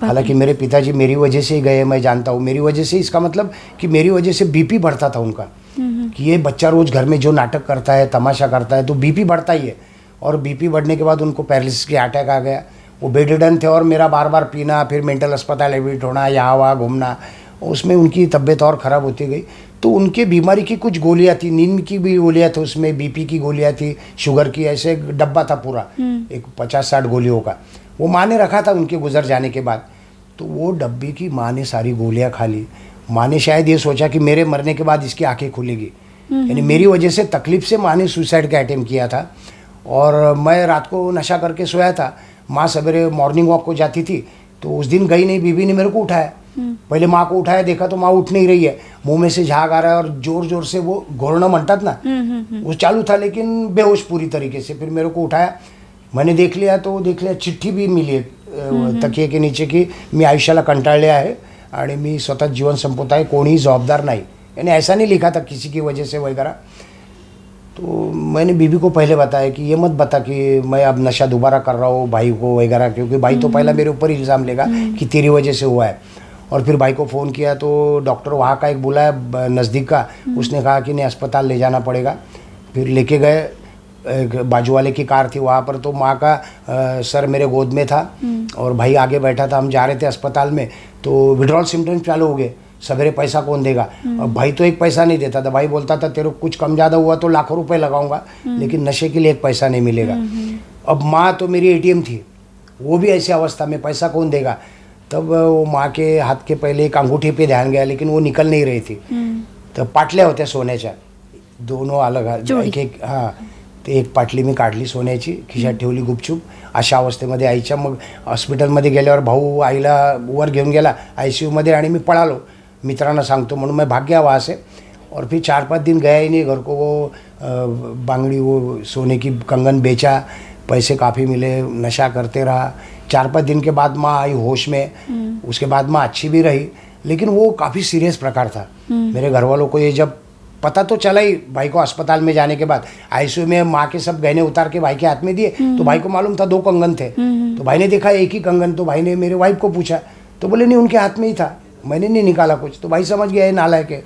हालांकि मेरे पिताजी मेरी वजह से ही गए, मैं जानता हूँ, मेरी वजह से, इसका मतलब कि मेरी वजह से बीपी बढ़ता था उनका, कि ये बच्चा रोज घर में जो नाटक करता है, तमाशा करता है, तो बीपी बढ़ता ही है। और बीपी बढ़ने के बाद उनको पैरालिसिस के अटैक आ गया, वो बेडरिडन थे, और मेरा बार बार पीना, फिर मेंटल अस्पताल एडमिट होना, यहाँ वहाँ घूमना, उसमें उनकी तबीयत और ख़राब होती गई। तो उनके बीमारी की कुछ गोलियाँ थी, नींद की भी गोलियाँ थी उसमें, बीपी की गोलियाँ थी, शुगर की, ऐसे एक डब्बा था पूरा, एक 50-60 गोलियों का, वो माँ ने रखा था उनके गुजर जाने के बाद। तो वो डब्बे की माँ ने सारी गोलियाँ खा ली। माँ ने शायद ये सोचा कि मेरे मरने के बाद इसकी आंखें खुलेगी, यानी मेरी वजह से तकलीफ से माँ ने सुसाइड का अटेम्प्ट किया था। और मैं रात को नशा करके सोया था, माँ सवेरे मॉर्निंग वॉक को जाती थी, तो उस दिन गई नहीं, बीबी ने मेरे को उठाया। पहले माँ को उठाया, देखा तो माँ उठ नहीं रही है, मुंह में से झाग आ रहा है, और जोर जोर से वो घोरना म्हणतात ना, वो चालू था, लेकिन बेहोश पूरी तरीके से। फिर मेरे को उठाया, मैंने देख लिया तो देख लिया चिठ्ठी भी मिली है तकिये के नीचे की मी आयुष्याला कंटाळले आहे आणि मी स्वतः जीवन संपवत आहे, कोणीही जवाबदार नाही, यानी ऐसा नहीं लिखा था किसी की वजह से वगैरह। तो मैंने बीबी को पहले बताया कि ये मत बता कि मैं अब नशा दोबारा कर रहा हूँ भाई को वगैरह, क्योंकि भाई तो पहला मेरे ऊपर इल्ज़ाम लेगा कि तेरी वजह से हुआ है। और फिर भाई को फ़ोन किया तो डॉक्टर वहाँ का एक बुलाया नज़दीक का, उसने कहा कि नहीं अस्पताल ले जाना पड़ेगा। फिर लेके गए, एक बाजू वाले की कार थी वहाँ पर, तो माँ का सर मेरे गोद में था और भाई आगे बैठा था। हम जा रहे थे अस्पताल में, तो विड्रॉल सिम्टम्स चालू हो गए, सवेरे पैसा कौन देगा। अब भाई तो एक पैसा नहीं देता था, भाई बोलता था तेरे को कुछ कम ज़्यादा हुआ तो लाखों रुपए लगाऊंगा, लेकिन नशे के लिए एक पैसा नहीं मिलेगा। अब माँ तो मेरी ATM थी, वो भी ऐसी अवस्था में पैसा कौन देगा। तब वो माँ के हाथ के पहले एक अंगूठी पे ध्यान गया, लेकिन वो निकल नहीं रही थी। तर पाटल्या होत्या सोन्याच्या, दोनों अलग एक हां, ते एक पाटली मी काढली सोन्याची, खिशात ठेवली गुपचूप अशा अवस्थेमध्ये आईच्या। मग हॉस्पिटलमध्ये गेल्यावर भाऊ आईला वर घेऊन गेला ICUमध्ये, आणि मी पळालो, मित्रांना सांगतो म्हणून मैं भाग गया वहाँ से। और फिर 4-5 दिन गया ही नहीं घर को। वो बांगड़ी, वो सोने की कंगन बेचा, पैसे काफ़ी मिले, नशा करते रहा। 4-5 दिन के बाद माँ आई होश में, उसके बाद माँ अच्छी भी रही, लेकिन वो काफ़ी सीरियस प्रकार था। मेरे घर वालों को ये जब पता तो चला ही भाई को अस्पताल में जाने के बाद, ICU में माँ के सब गहने उतार के भाई के हाथ में दिए, तो भाई को मालूम था 2 कंगन थे। तो भाई ने देखा एक ही कंगन, तो भाई ने मेरे वाइफ को पूछा, तो बोले नहीं उनके हाथ में ही था, मैंने नहीं निकाला कुछ, तो भाई समझ गया ये नालायक है।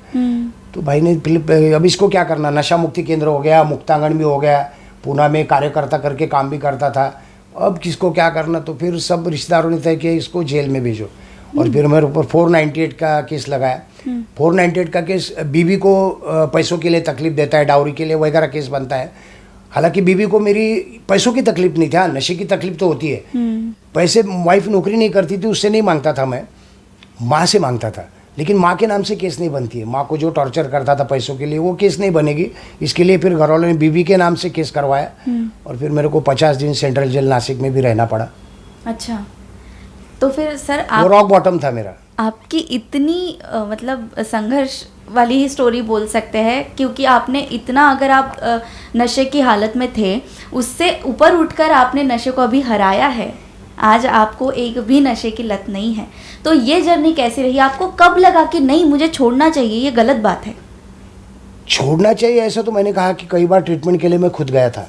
तो भाई ने अब इसको क्या करना, नशा मुक्ति केंद्र हो गया, मुक्तांगन भी हो गया, पूना में कार्यकर्ता करके काम भी करता था, अब किसको क्या करना। तो फिर सब रिश्तेदारों ने तय किया इसको जेल में भेजो, और फिर मेरे ऊपर 498 का केस लगाया। 498 का केस, बीवी को पैसों के लिए तकलीफ देता है, डाउरी के लिए वगैरह केस बनता है। हालांकि बीवी को मेरी पैसों की तकलीफ नहीं था, नशे की तकलीफ तो होती है। पैसे वाइफ नौकरी नहीं करती थी, उससे नहीं मांगता था मैं, माँ से मांगता था। लेकिन माँ के नाम से केस नहीं बनती है, माँ को जो टॉर्चर करता था पैसों के लिए वो केस नहीं बनेगी। इसके लिए फिर घर वालों ने बीवी के नाम से केस करवाया, और फिर मेरे को 50 दिन सेंट्रल जेल नासिक में भी रहना पड़ा। अच्छा, तो फिर सर वो आप, रॉक बॉटम था मेरा। आपकी इतनी मतलब संघर्ष वाली ही स्टोरी बोल सकते हैं, क्योंकि आपने इतना, अगर आप नशे की हालत में थे, उससे ऊपर उठकर आपने नशे को अभी हराया है। आज आपको एक भी नशे की लत नहीं है। तो ये जर्नी कैसी रही? आपको कब लगा कि नहीं मुझे छोड़ना चाहिए, ये गलत बात है? छोड़ना चाहिए ऐसा तो मैंने कहा कि कई बार ट्रीटमेंट के लिए मैं खुद गया था,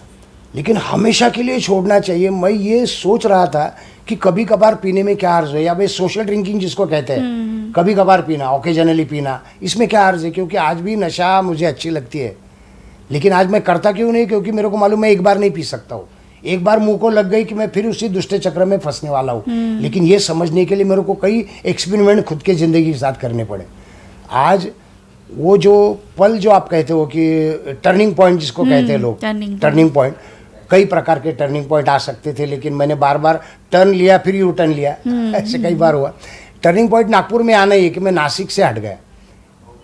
लेकिन हमेशा के लिए छोड़ना चाहिए, मैं ये सोच रहा था कि कभी कभार पीने में क्या अर्ज है, या भाई सोशल ड्रिंकिंग जिसको कहते हैं, कभी कभार पीना, ओकेजनली पीना, इसमें क्या अर्ज है? क्योंकि आज भी नशा मुझे अच्छी लगती है, लेकिन आज मैं करता क्यों नहीं? क्योंकि मेरे को मालूम है एक बार नहीं पी सकता हूँ, एक बार मुंह को लग गई कि मैं फिर उसी दुष्ट चक्र में फंसने वाला हूँ। लेकिन ये समझने के लिए मेरे को कई एक्सपेरिमेंट खुद के ज़िंदगी के साथ करने पड़े। आज वो जो पल जो आप कहते हो कि टर्निंग पॉइंट जिसको कहते हैं लोग, टर्निंग पॉइंट, कई प्रकार के टर्निंग पॉइंट आ सकते थे, लेकिन मैंने बार बार टर्न लिया, फिर यू टर्न लिया, ऐसे कई बार हुआ। टर्निंग पॉइंट नागपुर में आना ही है कि मैं नासिक से हट गया।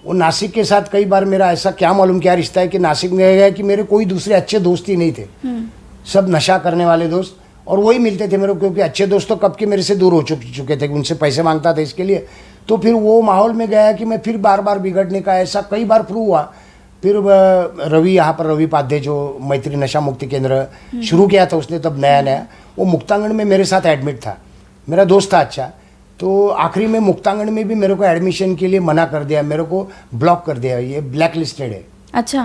वो नासिक के साथ कई बार मेरा ऐसा क्या मालूम क्या रिश्ता है कि नासिक में गया कि मेरे कोई दूसरे अच्छे दोस्त ही नहीं थे, सब नशा करने वाले दोस्त, और वही मिलते थे मेरे को, क्योंकि अच्छे दोस्त तो कब के मेरे से दूर हो चुके थे, उनसे पैसे मांगता था इसके लिए। तो फिर वो माहौल में गया कि मैं फिर बार बार बिगड़ने का ऐसा कई बार प्रूव हुआ। फिर रवि, यहाँ पर रवि पाध्ये जो मैत्री नशा मुक्ति केंद्र शुरू किया था उसने, तब नया नया, वो मुक्तांगन में मेरे साथ एडमिट था, मेरा दोस्त था अच्छा। तो आखिरी में मुक्तांगन में भी मेरे को एडमिशन के लिए मना कर दिया, मेरे को ब्लॉक कर दिया, ये ब्लैक लिस्टेड है। अच्छा,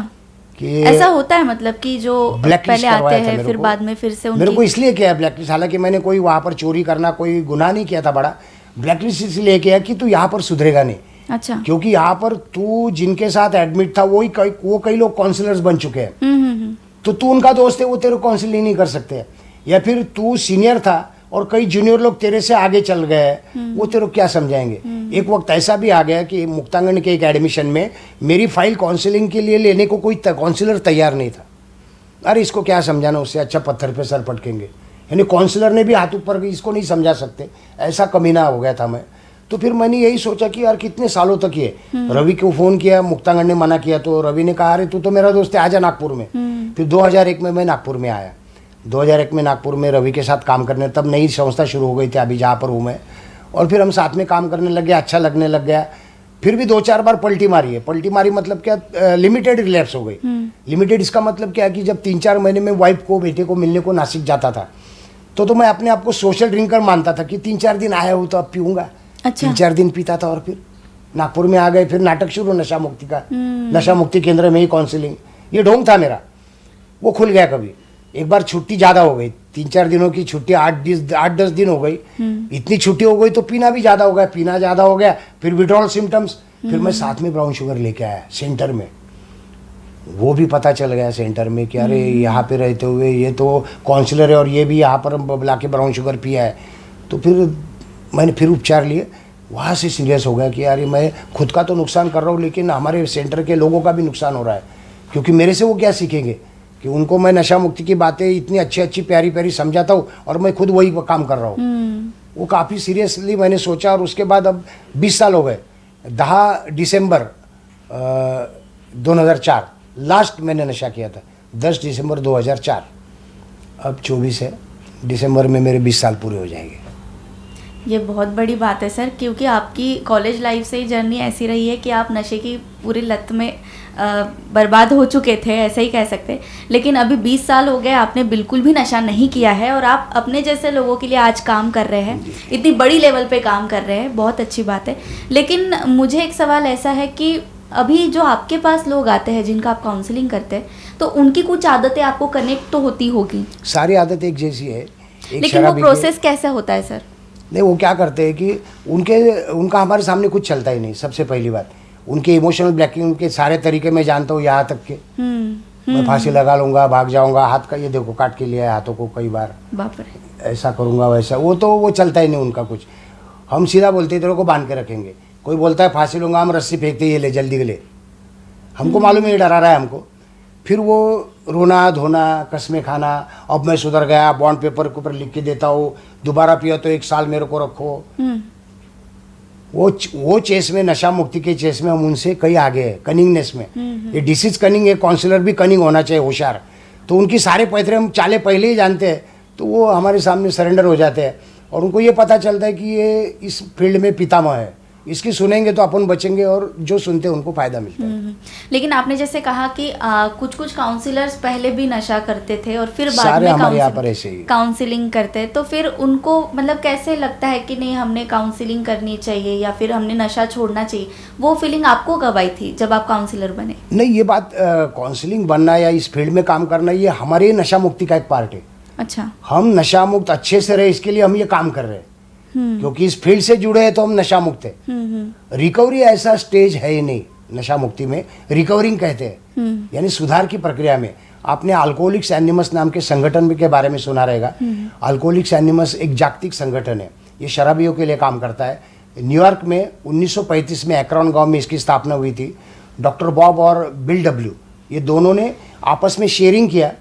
कि ऐसा होता है मतलब कि जो पहले आते हैं फिर बाद में फिर से मेरे को इसलिए किया ब्लैक लिस्ट, हालांकि मैंने कोई वहाँ पर चोरी करना कोई गुनाह नहीं किया था बड़ा, ब्लैक लिस्ट इसलिए किया कि तू यहाँ पर सुधरेगा नहीं। अच्छा, क्योंकि यहाँ पर तू जिनके साथ एडमिट था वो कई लोग काउंसलर्स बन चुके हैं, तो तू उनका दोस्त है, वो तेरे काउंसलिंग नहीं कर सकते। या फिर तू सीनियर था और कई जूनियर लोग तेरे से आगे चल गए, वो तेरे को क्या समझाएंगे। एक वक्त ऐसा भी आ गया कि मुक्तांगन के एक एडमिशन में मेरी फाइल काउंसलिंग के लिए लेने को कोई काउंसलर तैयार नहीं था। अरे इसको क्या समझाना, उससे अच्छा पत्थर पे सर पटकेंगे, यानी काउंसलर ने भी हाथ ऊपर, इसको नहीं समझा सकते, ऐसा कमीना हो गया था मैं। तो फिर मैंने यही सोचा कि यार कितने सालों तक ये, रवि को फ़ोन किया, मुक्तांगन ने मना किया, तो रवि ने कहा अरे तू तो मेरा दोस्त है, आजा नागपुर में। फिर 2001 में मैं नागपुर में आया, 2001 में नागपुर में रवि के साथ काम करने, तब नई संस्था शुरू हो गई थी अभी जहाँ पर हूँ मैं, और फिर हम साथ में काम करने लग गए, अच्छा लगने लग गया। फिर भी 2-4 बार पलटी मारी है। पलटी मारी मतलब क्या, लिमिटेड रिलैप्स हो गई। लिमिटेड इसका मतलब क्या कि जब 3-4 महीने में वाइफ को बेटे को मिलने को नासिक जाता था, तो मैं अपने आप को सोशल ड्रिंकर मानता था कि 3-4 दिन आया हूँ तो अब पीऊँगा। अच्छा। 3-4 दिन पीता था और फिर नागपुर में आ गए, फिर नाटक शुरू नशा मुक्ति का, नशा मुक्ति केंद्र में ही काउंसलिंग, ये ढोंग था मेरा, वो खुल गया। कभी एक बार छुट्टी ज़्यादा हो गई, 3-4 दिनों की छुट्टी 8-10 दिन हो गई, इतनी छुट्टी हो गई तो पीना भी ज़्यादा हो गया, पीना ज़्यादा हो गया, फिर विड्रॉल सिम्टम्स, फिर मैं साथ में ब्राउन शुगर लेके आया सेंटर में। वो भी पता चल गया सेंटर में कि अरे यहाँ पे रहते हुए ये तो काउंसलर है और ये भी यहाँ पर बुला के ब्राउन शुगर पिया है। तो फिर मैंने फिर उपचार लिए, वहाँ से सीरियस हो गया कि यार मैं खुद का तो नुकसान कर रहा हूँ, लेकिन हमारे सेंटर के लोगों का भी नुकसान हो रहा है, क्योंकि मेरे से वो क्या सीखेंगे कि उनको मैं नशा मुक्ति की बातें इतनी अच्छी अच्छी प्यारी प्यारी समझाता हूँ और मैं खुद वही काम कर रहा हूँ। वो काफ़ी सीरियसली मैंने सोचा, और उसके बाद अब 20 साल हो गए। 10 दिसंबर 2004 लास्ट मैंने नशा किया था, 10 दिसंबर 2004, अब 24 है, दिसंबर में मेरे 20 साल पूरे हो जाएंगे। ये बहुत बड़ी बात है सर, क्योंकि आपकी कॉलेज लाइफ से ही जर्नी ऐसी रही है कि आप नशे की पूरी लत में बर्बाद हो चुके थे, ऐसा ही कह सकते हैं। लेकिन अभी 20 साल हो गए, आपने बिल्कुल भी नशा नहीं किया है और आप अपने जैसे लोगों के लिए आज काम कर रहे हैं, इतनी बड़ी लेवल पे काम कर रहे हैं, बहुत अच्छी बात है। लेकिन मुझे एक सवाल ऐसा है कि अभी जो आपके पास लोग आते हैं जिनका आप काउंसलिंग करते हैं, तो उनकी कुछ आदतें आपको कनेक्ट तो होती होगी? सारी आदतें एक जैसी है। लेकिन वो प्रोसेस कैसा होता है सर? नहीं, वो क्या करते हैं कि उनका हमारे सामने कुछ चलता ही नहीं। सबसे पहली बात, उनके इमोशनल ब्लैकमेल के सारे तरीके मैं जानता हूँ, यहाँ तक के मैं फांसी लगा लूंगा, भाग जाऊंगा, हाथ का ये देखो काट के लिया है हाथों को कई बार, बाप रे। ऐसा करूंगा वैसा, वो चलता ही नहीं उनका कुछ। हम सीधा बोलते हैं तेरे को बांध के रखेंगे। कोई बोलता है फांसी लूंगा, हम रस्सी फेंकते ये ले जल्दी ले, हमको मालूम है ये डरा रहा है हमको। फिर वो रोना धोना, कस्में खाना, अब मैं सुधर गया, बॉन्ड पेपर के ऊपर लिख के देता हूँ, दोबारा पिया तो 1 साल मेरे को रखो। वो चेस में, नशा मुक्ति के चेस में हम उनसे कई आगे हैं, कनिंगनेस में। ये डिसीज कनिंग है, काउंसलर भी कनिंग होना चाहिए, होशियार। तो उनकी सारे पैतरे हम चाले पहले ही जानते हैं, तो वो हमारे सामने सरेंडर हो जाते हैं। और उनको ये पता चलता है कि ये इस फील्ड में पितामह है, इसकी सुनेंगे तो अपन बचेंगे, और जो सुनते हैं उनको फायदा मिलता है। लेकिन आपने जैसे कहा कि कुछ कुछ काउंसलर्स पहले भी नशा करते थे और फिर बाद सारे में हमारे यहाँ पर ऐसे ही काउंसलिंग करते हैं, तो फिर उनको मतलब कैसे लगता है कि नहीं हमने काउंसलिंग करनी चाहिए या फिर हमने नशा छोड़ना चाहिए? वो फीलिंग आपको कब आई थी जब आप काउंसलर बने? नहीं, ये बात काउंसलिंग बनना या इस फील्ड में काम करना, ये हमारे नशा मुक्ति का एक पार्ट है। अच्छा। हम नशा मुक्त अच्छे से रहे, इसके लिए हम ये काम कर रहे हैं, क्योंकि इस फील्ड से जुड़े हैं तो हम नशा मुक्त है। रिकवरी ऐसा स्टेज है ही नहीं नशा मुक्ति में, रिकवरिंग कहते हैं, यानी सुधार की प्रक्रिया में। आपने अल्कोहलिक्स एनोनिमस नाम के संगठन के बारे में सुना रहेगा। अल्कोहलिक्स एनोनिमस एक जागतिक संगठन है, ये शराबियों के लिए काम करता है। न्यूयॉर्क में 1935 में एक्रोन गांव में इसकी स्थापना हुई थी। डॉक्टर बॉब और बिल डब्ल्यू, ये दोनों ने आपस में शेयरिंग किया,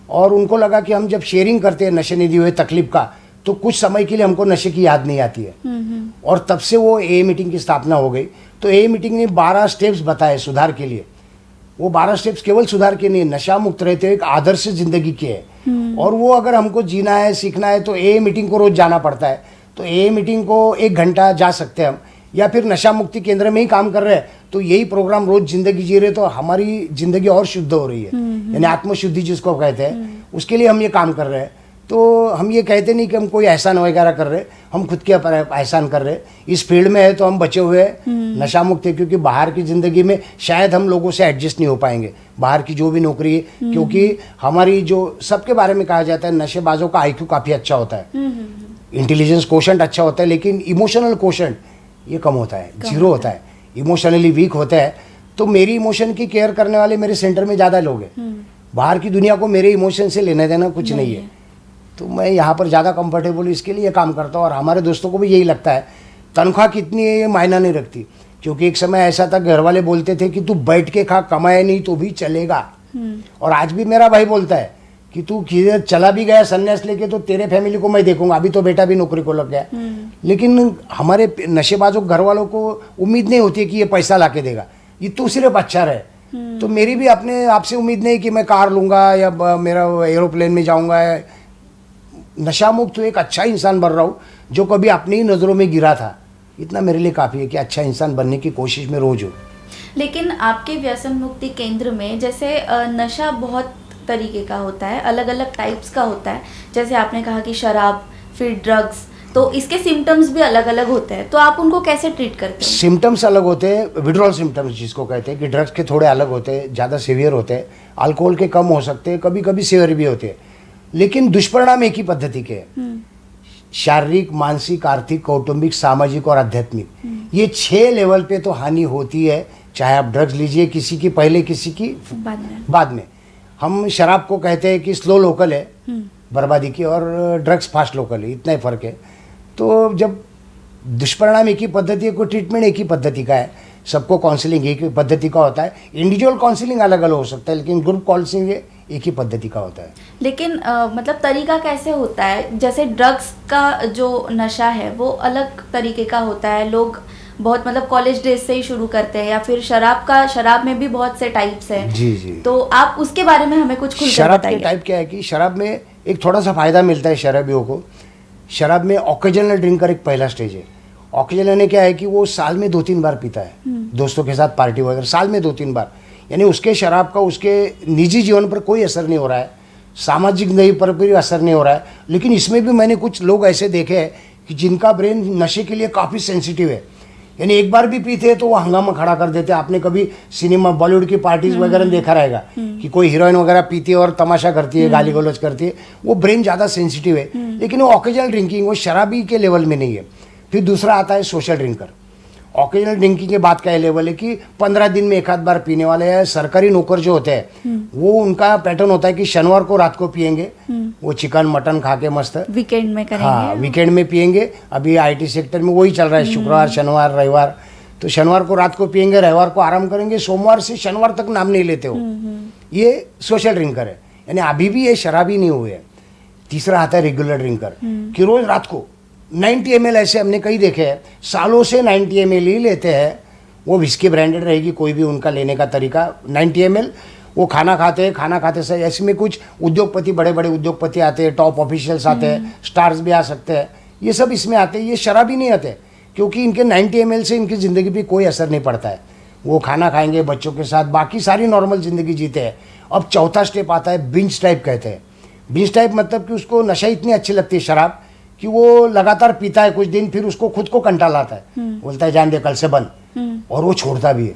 और उनको लगा कि हम जब शेयरिंग करते हैं नशे नहीं दिए हुए तकलीफ का, तो कुछ समय के लिए हमको नशे की याद नहीं आती है। और तब से वो ए मीटिंग की स्थापना हो गई। तो ए मीटिंग ने 12 स्टेप्स बताए सुधार के लिए। वो 12 स्टेप्स केवल सुधार के नहीं, नशा मुक्त रहते हुए एक आदर्श जिंदगी के है। और वो अगर हमको जीना है, सीखना है, तो ए मीटिंग को रोज जाना पड़ता है। तो ए मीटिंग को 1 घंटा जा सकते हैं हम, या फिर नशा मुक्ति केंद्र में ही काम कर रहे हैं तो यही प्रोग्राम रोज जिंदगी जी रहे, तो हमारी जिंदगी और शुद्ध हो रही है, यानी आत्मशुद्धि जिसको कहते हैं, उसके लिए हम ये काम कर रहे हैं। तो हम ये कहते नहीं कि हम कोई एहसान वगैरह कर रहे, हम खुद के ऊपर एहसान कर रहे। इस फील्ड में है तो हम बचे हुए हैं, नशा मुक्त है, क्योंकि बाहर की ज़िंदगी में शायद हम लोगों से एडजस्ट नहीं हो पाएंगे, बाहर की जो भी नौकरी है, क्योंकि हमारी जो सबके बारे में कहा जाता है नशेबाजों का IQ काफ़ी अच्छा होता है, इंटेलिजेंस कोशेंट अच्छा होता है, लेकिन इमोशनल कोशेंट ये कम होता है, 0 होता है, इमोशनली वीक होता है। तो मेरी इमोशन की केयर करने वाले मेरे सेंटर में ज़्यादा लोग हैं। बाहर की दुनिया को मेरे इमोशन से लेना देना कुछ नहीं है, तो मैं यहाँ पर ज़्यादा कंफर्टेबल इसके लिए काम करता हूँ। और हमारे दोस्तों को भी यही लगता है, तनख्वाह कितनी है ये मायना नहीं रखती, क्योंकि एक समय ऐसा था घर वाले बोलते थे कि तू बैठ के खा, कमाए नहीं तो भी चलेगा। और आज भी मेरा भाई बोलता है कि तू किधर चला भी गया संन्यास लेके तो तेरे फैमिली को मैं देखूंगा, अभी तो बेटा भी नौकरी को लग गया। लेकिन हमारे नशेबाजों घर वालों को उम्मीद नहीं होती कि ये पैसा ला के देगा, ये तो सिर्फ अच्छा रहे। तो मेरी भी अपने आप से उम्मीद नहीं कि मैं कार लूंगा या मेरा एरोप्लेन में जाऊंगा। नशा मुक्त एक अच्छा इंसान बन रहा हूँ, जो कभी अपनी ही नज़रों में गिरा था, इतना मेरे लिए काफ़ी है कि अच्छा इंसान बनने की कोशिश में रोज हूँ। लेकिन आपके व्यसन मुक्ति केंद्र में जैसे नशा बहुत तरीके का होता है, अलग अलग टाइप्स का होता है, जैसे आपने कहा कि शराब, फिर ड्रग्स, तो इसके सिम्टम्स भी अलग अलग होते हैं, तो आप उनको कैसे ट्रीट करते हैं? सिम्टम्स अलग होते हैं, विड्रॉल सिम्टम्स जिसको कहते हैं, कि ड्रग्स के थोड़े अलग होते हैं, ज़्यादा सीवियर होते हैं, अल्कोहल के कम हो सकते हैं, कभी कभी सीवियर भी होते हैं, लेकिन दुष्परिणाम एक ही पद्धति के हैं, शारीरिक, मानसिक, आर्थिक, कौटुंबिक, सामाजिक और आध्यात्मिक। ये 6 लेवल पे तो हानि होती है, चाहे आप ड्रग्स लीजिए किसी की पहले, किसी की बाद में। हम शराब को कहते हैं कि स्लो लोकल है बर्बादी की, और ड्रग्स फास्ट लोकल है, इतना ही फर्क है। तो जब दुष्परिणाम एक ही पद्धति है, कोई ट्रीटमेंट एक ही पद्धति का है, सबको काउंसलिंग एक ही पद्धति का होता है। इंडिविजुअल काउंसलिंग अलग अलग हो सकता है, लेकिन ग्रुप काउंसलिंग एक ही पद्धति का होता है। लेकिन मतलब तरीका कैसे होता है? जैसे ड्रग्स का जो नशा है वो अलग तरीके का होता है, लोग बहुत मतलब कॉलेज डेज से ही शुरू करते हैं, या फिर शराब में भी बहुत से टाइप्स हैं। जी जी, तो आप उसके बारे में हमें कुछ खुलकर शराब बताइए। के टाइप क्या है कि शराब में एक थोड़ा सा फायदा मिलता है शराबियों को। शराब में ऑकेजनल ड्रिंकर एक पहला स्टेज है। ऑकेजनल ने क्या है कि वो साल में 2-3 बार पीता है, दोस्तों के साथ पार्टी वगैरह, साल में 2-3 बार, यानी उसके शराब का उसके निजी जीवन पर कोई असर नहीं हो रहा है, सामाजिक जिंदगी पर भी असर नहीं हो रहा है। लेकिन इसमें भी मैंने कुछ लोग ऐसे देखे हैं कि जिनका ब्रेन नशे के लिए काफ़ी सेंसिटिव है, यानी एक बार भी पीते हैं तो वो हंगामा खड़ा कर देते हैं। आपने कभी सिनेमा बॉलीवुड की पार्टीज वगैरह में देखा रहेगा कि कोई हीरोइन वगैरह पीती है और तमाशा करती है, गाली गलौज करती है। वो ब्रेन ज़्यादा सेंसिटिव है, लेकिन वो ऑकेजनल ड्रिंकिंग, वो शराबी के लेवल में नहीं है। फिर दूसरा आता है सोशल ड्रिंकर। ऑकेजनल ड्रिंकिंग के बाद का लेवल है कि 15 दिन में एक आध बार पीने वाले हैं। सरकारी नौकर जो होते हैं वो उनका पैटर्न होता है कि शनिवार को रात को पियेंगे, वो चिकन मटन खा के मस्त, वीकेंड में करेंगे। हाँ वीकेंड में पियेंगे। अभी आईटी सेक्टर में वही चल रहा है, शुक्रवार शनिवार रविवार। तो शनिवार को रात को पियेंगे, रविवार को आराम करेंगे, सोमवार से शनिवार तक नाम नहीं लेते हो। ये सोशल ड्रिंकर है, यानी अभी भी ये शराबी नहीं हुए हैं। तीसरा आता है रेगुलर ड्रिंकर कि रोज रात को 90 ml, ऐसे हमने कई देखे हैं, सालों से 90 ml ही लेते हैं। वो विस्की ब्रांडेड रहेगी कोई भी उनका लेने का तरीका, 90 ml। वो खाना खाते हैं, खाना खाते से ऐसे में कुछ उद्योगपति, बड़े बड़े उद्योगपति आते हैं, टॉप ऑफिशियल्स आते हैं, स्टार्स भी आ सकते हैं, ये सब इसमें आते हैं। ये शराबी नहीं आते क्योंकि इनके 90 ml से इनकी ज़िंदगी पे कोई असर नहीं पड़ता है। वो खाना खाएंगे, बच्चों के साथ बाकी सारी नॉर्मल ज़िंदगी जीते हैं। अब चौथा स्टेप आता है बिंज टाइप कहते हैं। बिंज टाइप मतलब कि उसको नशा इतनी अच्छी लगती है शराब कि वो लगातार पीता है कुछ दिन, फिर उसको खुद को कंटाल आता है, बोलता है जान दे कल से बंद, और वो छोड़ता भी है।